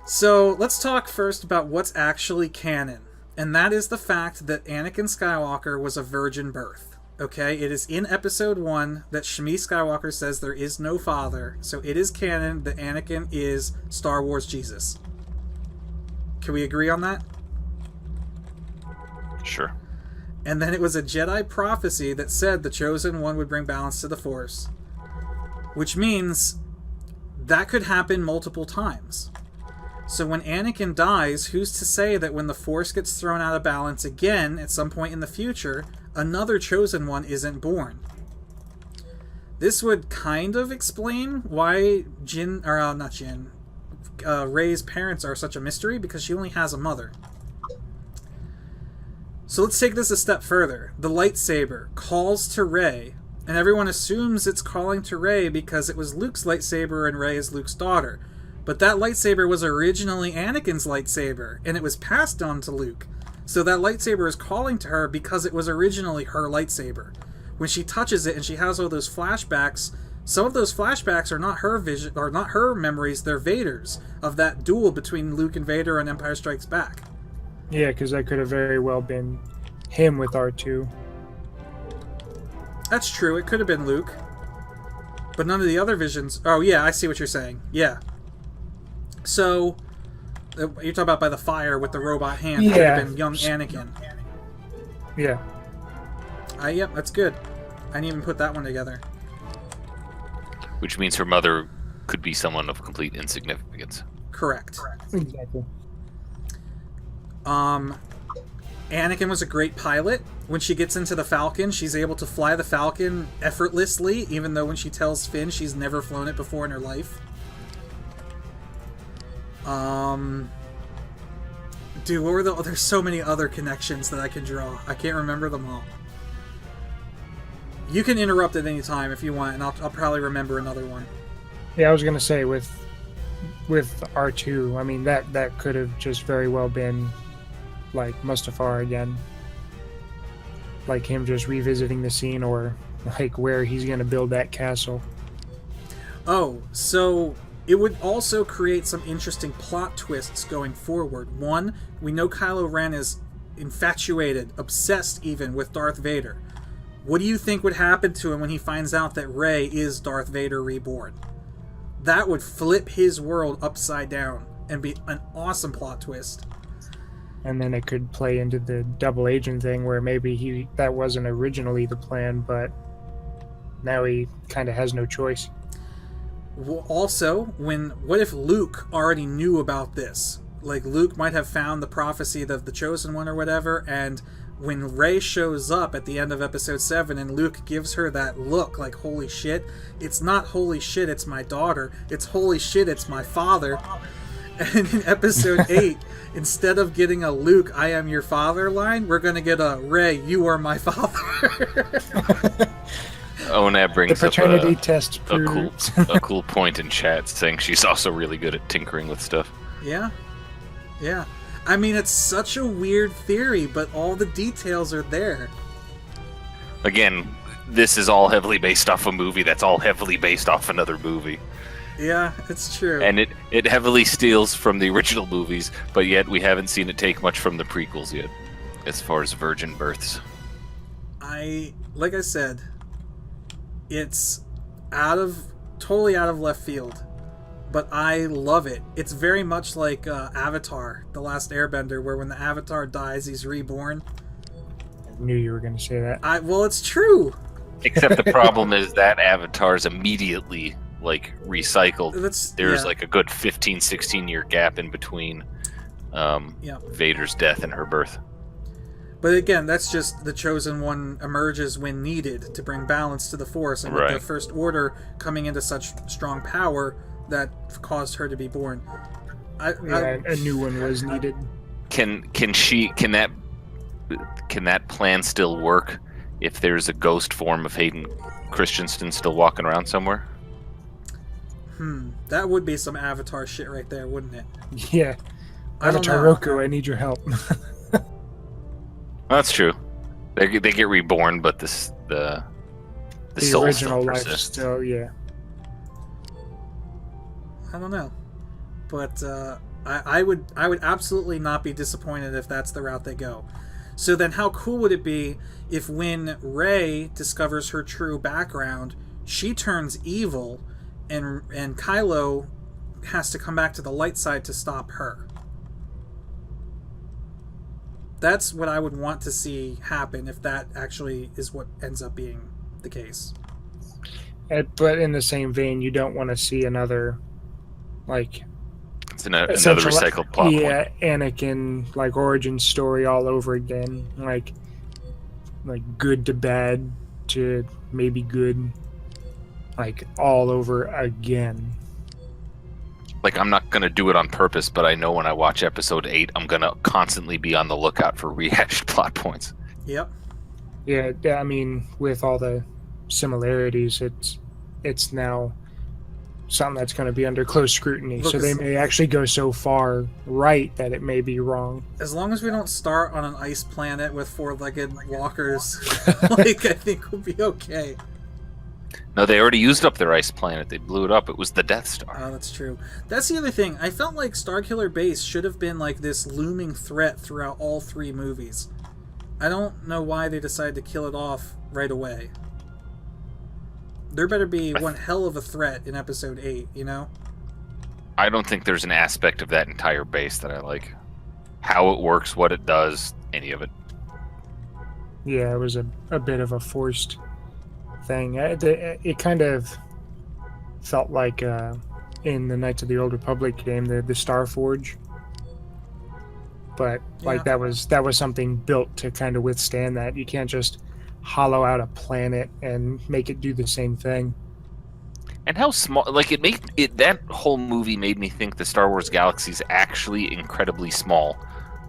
So let's talk first about what's actually canon. And that is the fact that Anakin Skywalker was a virgin birth. Okay, it is in episode 1 that Shmi Skywalker says there is no father, so it is canon that Anakin is Star Wars Jesus. Can we agree on that? Sure. And then it was a Jedi prophecy that said the Chosen One would bring balance to the Force. Which means that could happen multiple times. So when Anakin dies, who's to say that when the Force gets thrown out of balance again at some point in the future, another Chosen One isn't born? This would kind of explain why Rey's parents are such a mystery, because she only has a mother. So let's take this a step further. The lightsaber calls to Rey, and everyone assumes it's calling to Rey because it was Luke's lightsaber and Rey is Luke's daughter. But that lightsaber was originally Anakin's lightsaber, and it was passed on to Luke. So that lightsaber is calling to her because it was originally her lightsaber. When she touches it and she has all those flashbacks, some of those flashbacks are not her vision, or not her memories, they're Vader's, of that duel between Luke and Vader on Empire Strikes Back. Yeah, because that could have very well been him with R2. That's true, it could have been Luke. But none of the other visions... Oh, yeah, I see what you're saying. Yeah. So, you're talking about by the fire with the robot hand. Yeah. Could have been young Anakin. Yeah. Yep, that's good. I didn't even put that one together. Which means her mother could be someone of complete insignificance. Correct. Exactly. Anakin was a great pilot. When she gets into the Falcon, she's able to fly the Falcon effortlessly, even though when she tells Finn she's never flown it before in her life. Dude, what were there's so many other connections that I can draw. I can't remember them all. You can interrupt at any time if you want, and I'll probably remember another one. Yeah, I was gonna say with R2, I mean that could have just very well been like Mustafar again. Like him just revisiting the scene, or like where he's gonna build that castle. Oh, so it would also create some interesting plot twists going forward. One, we know Kylo Ren is infatuated, obsessed even, with Darth Vader. What do you think would happen to him when he finds out that Rey is Darth Vader reborn? That would flip his world upside down and be an awesome plot twist. and then it could play into the double agent thing where maybe that wasn't originally the plan, but now he kind of has no choice. Well, also, what if Luke already knew about this? Like, Luke might have found the prophecy of the Chosen One or whatever, and when Rey shows up at the end of episode 7 and Luke gives her that look like, holy shit, it's not holy shit, it's my daughter, it's holy shit, it's my father. And in episode 8, instead of getting a Luke, I am your father line, we're going to get a Rey, you are my father. Oh, and that brings the paternity up test a cool point in chat saying she's also really good at tinkering with stuff. Yeah. Yeah. I mean, it's such a weird theory, but all the details are there. Again, this is all heavily based off a movie that's all heavily based off another movie. Yeah, it's true. And it heavily steals from the original movies, but yet we haven't seen it take much from the prequels yet, as far as virgin births. Like I said, it's totally out of left field, but I love it. It's very much like Avatar, The Last Airbender, where when the Avatar dies, he's reborn. I knew you were going to say that. Well, it's true. Except the problem is that Avatar's immediately recycled. There's like a good 15-16 year gap in between Vader's death and her birth. But again, that's just the Chosen One emerges when needed to bring balance to the Force, and with the First Order coming into such strong power, that caused her to be born. A new one was needed. Can that plan still work if there's a ghost form of Hayden Christensen still walking around somewhere? That would be some Avatar shit right there, wouldn't it? Yeah. Avatar Roku, I need your help. That's true. They get reborn, but the soul original still life persists. still, yeah. I don't know, but I would absolutely not be disappointed if that's the route they go. So then, how cool would it be if when Rey discovers her true background, she turns evil, and Kylo has to come back to the light side to stop her? That's what I would want to see happen if that actually is what ends up being the case. But in the same vein, you don't want to see another, it's another recycled plot point. Yeah, Anakin origin story all over again, like good to bad to maybe good, all over again. I'm not going to do it on purpose, but I know when I watch episode 8, I'm going to constantly be on the lookout for rehashed plot points. Yep. Yeah, I mean, with all the similarities, it's now something that's going to be under close scrutiny. So they may actually go so far right that it may be wrong. As long as we don't start on an ice planet with four-legged walkers, I think we'll be okay. No, they already used up their ice planet. They blew it up. It was the Death Star. Oh, that's true. That's the other thing. I felt like Starkiller Base should have been this looming threat throughout all 3 movies. I don't know why they decided to kill it off right away. There better be one hell of a threat in episode 8, you know? I don't think there's an aspect of that entire base that I like. How it works, what it does, any of it. Yeah, it was a bit of a forced thing. It kind of felt like in the Knights of the Old Republic game, the Star Forge. But that was something built to kind of withstand that. You can't just hollow out a planet and make it do the same thing. And how small, that whole movie made me think the Star Wars galaxy is actually incredibly small,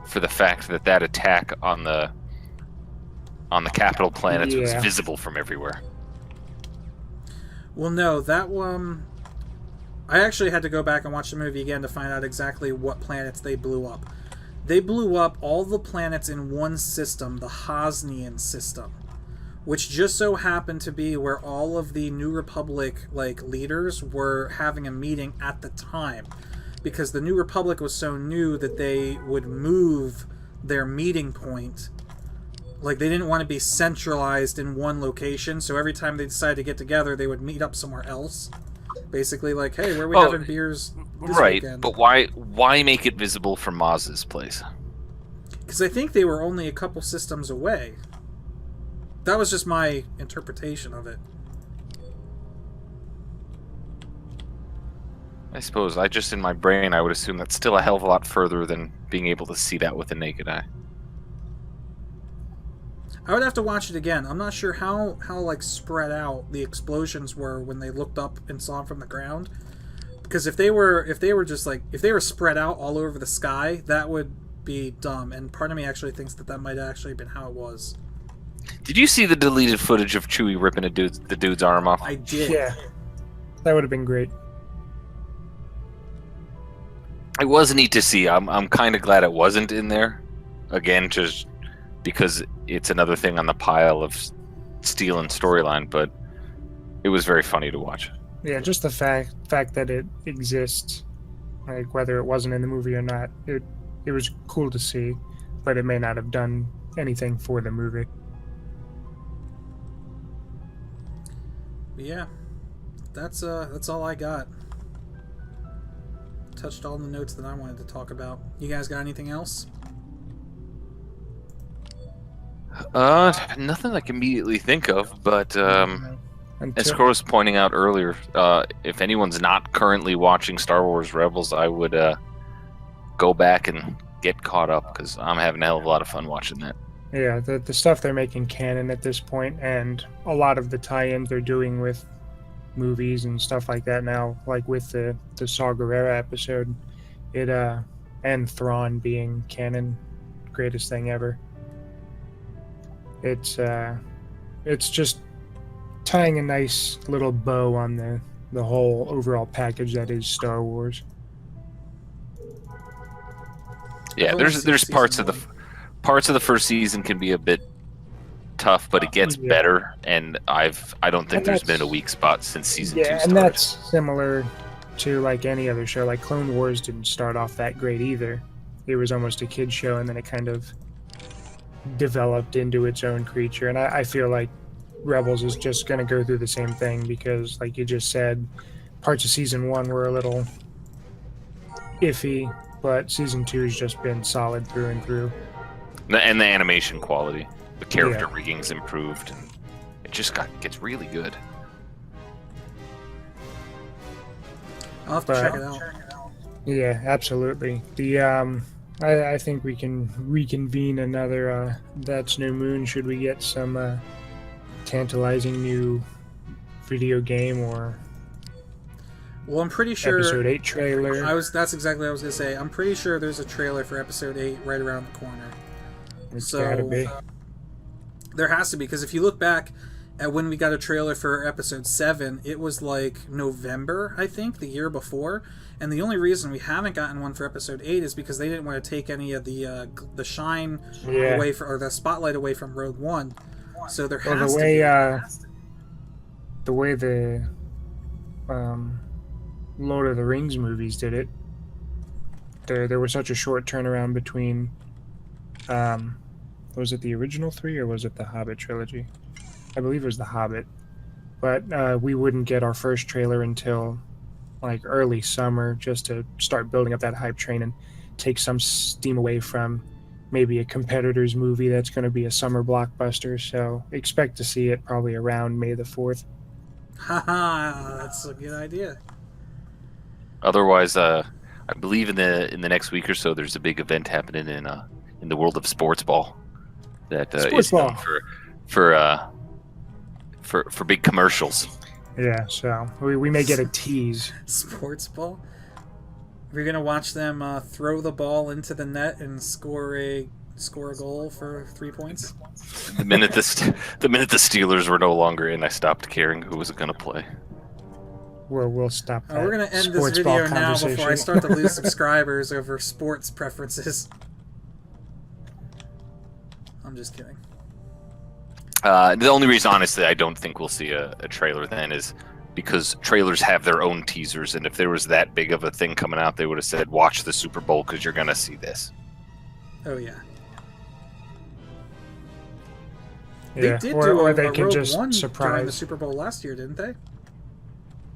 for the fact that attack on the capital planets was visible from everywhere. Well, no, that one... I actually had to go back and watch the movie again to find out exactly what planets they blew up. They blew up all the planets in one system, the Hosnian system, which just so happened to be where all of the New Republic leaders were having a meeting at the time, because the New Republic was so new that they would move their meeting point. They didn't want to be centralized in one location, so every time they decided to get together, they would meet up somewhere else. Basically, hey, where are we having beers this weekend? But why make it visible from Maz's place? Because I think they were only a couple systems away. That was just my interpretation of it. I suppose I just in my brain I would assume that's still a hell of a lot further than being able to see that with the naked eye. I would have to watch it again. I'm not sure how like spread out the explosions were when they looked up and saw them from the ground. Because if they were spread out all over the sky, that would be dumb. And part of me actually thinks that might have actually been how it was. Did you see the deleted footage of Chewie ripping the dude's arm off? I did. Yeah, that would have been great. It was neat to see. I'm kind of glad it wasn't in there. Again, just because it's another thing on the pile of stealing storyline, but it was very funny to watch. Yeah, just the fact that it exists, like whether it wasn't in the movie or not, it was cool to see, but it may not have done anything for the movie. Yeah, that's all I got. Touched all the notes that I wanted to talk about. You guys got anything else? Nothing I can immediately think of, but as Koro was pointing out earlier, if anyone's not currently watching Star Wars Rebels, I would go back and get caught up, because I'm having a hell of a lot of fun watching that. Yeah, the stuff they're making canon at this point, and a lot of the tie-ins they're doing with movies and stuff like that now, like with the Saw Gerrera episode, and Thrawn being canon, greatest thing ever. It's just tying a nice little bow on the whole overall package that is Star Wars. Yeah, there's parts of the first season can be a bit tough, but it gets better, and I don't think there's been a weak spot since season 2 started. And that's similar to like any other show. Like Clone Wars didn't start off that great either. It was almost a kid's show, and then it kind of developed into its own creature. And I feel like Rebels is just going to go through the same thing, because like you just said, parts of season 1 were a little iffy, but season 2 has just been solid through and through. And the animation quality. The character rigging's improved. It just gets really good. I'll have to check it out. Yeah, absolutely. I think we can reconvene another That's No Moon should we get some tantalizing new video game or Well, I'm pretty sure episode 8 trailer. That's exactly what I was gonna say. I'm pretty sure there's a trailer for episode 8 right around the corner. It's gotta be. There has to be, because if you look back at when we got a trailer for episode 7, it was like November, I think, the year before. And the only reason we haven't gotten one for episode 8 is because they didn't want to take any of the shine away or the spotlight away from Rogue One. So there has to be. The way the Lord of the Rings movies did it, there was such a short turnaround between. Was it the original 3 or was it the Hobbit trilogy? I believe it was the Hobbit. But we wouldn't get our first trailer until like early summer, just to start building up that hype train and take some steam away from maybe a competitor's movie that's going to be a summer blockbuster. So expect to see it probably around May the 4th. Haha, that's a good idea. Otherwise, I believe in the next week or so, there's a big event happening in the world of sports ball. That is known for big commercials. Yeah, so we may get a tease. Sports ball? We're gonna watch them throw the ball into the net and score a goal for 3 points. The minute the Steelers were no longer in, I stopped caring who was gonna play. We'll stop that. We're gonna end this video now before I start to lose subscribers over sports preferences. I'm just kidding. The only reason, honestly, I don't think we'll see a trailer then is because trailers have their own teasers, and if there was that big of a thing coming out, they would have said, watch the Super Bowl because you're going to see this. Oh, yeah. Yeah. They did or do a they can Rogue just One surprise. during the Super Bowl last year, didn't they?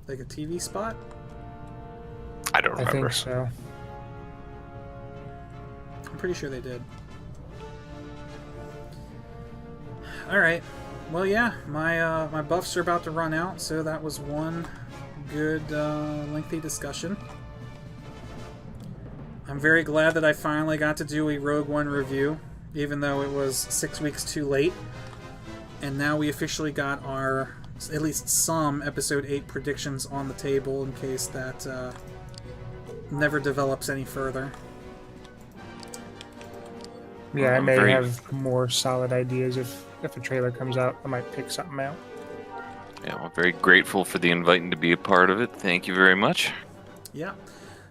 Like a TV spot? I don't remember. I think so. I'm pretty sure they did. Alright. Well, yeah, my buffs are about to run out, so that was one good, lengthy discussion. I'm very glad that I finally got to do a Rogue One review, even though it was 6 weeks too late. And now we officially got our, at least some, Episode 8 predictions on the table in case that never develops any further. Yeah, I may have more solid ideas if a trailer comes out. I might pick something out. Yeah, I'm very grateful for the invite and to be a part of it. Thank you very much. Yeah.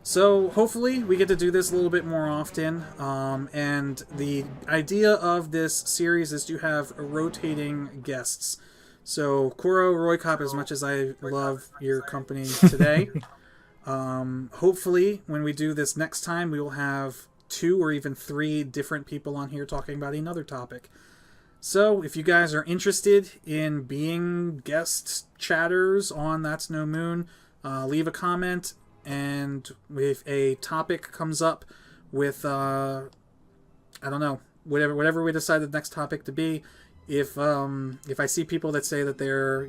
So hopefully we get to do this a little bit more often. And the idea of this series is to have rotating guests. So Koro, Roykop, as much as I love your company today, hopefully when we do this next time, we will have 2 or even 3 different people on here talking about another topic. So if you guys are interested in being guest chatters on That's No Moon, leave a comment. And if a topic comes up with, I don't know, whatever we decide the next topic to be, if I see people that say that they're,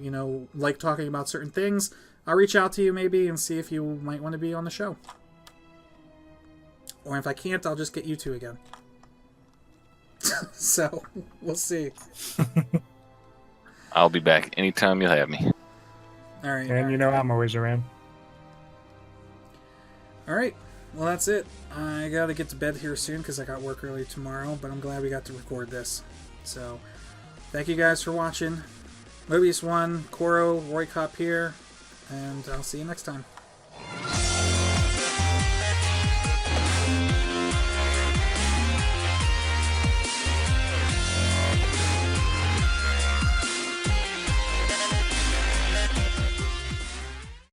like talking about certain things, I'll reach out to you maybe and see if you might want to be on the show. Or if I can't, I'll just get you 2 again. So, we'll see. I'll be back anytime you'll have me. All right. And I'm always around. Alright, well that's it. I gotta get to bed here soon because I got work early tomorrow, but I'm glad we got to record this. So, thank you guys for watching. Mobius1, Koro, Roykop here, and I'll see you next time.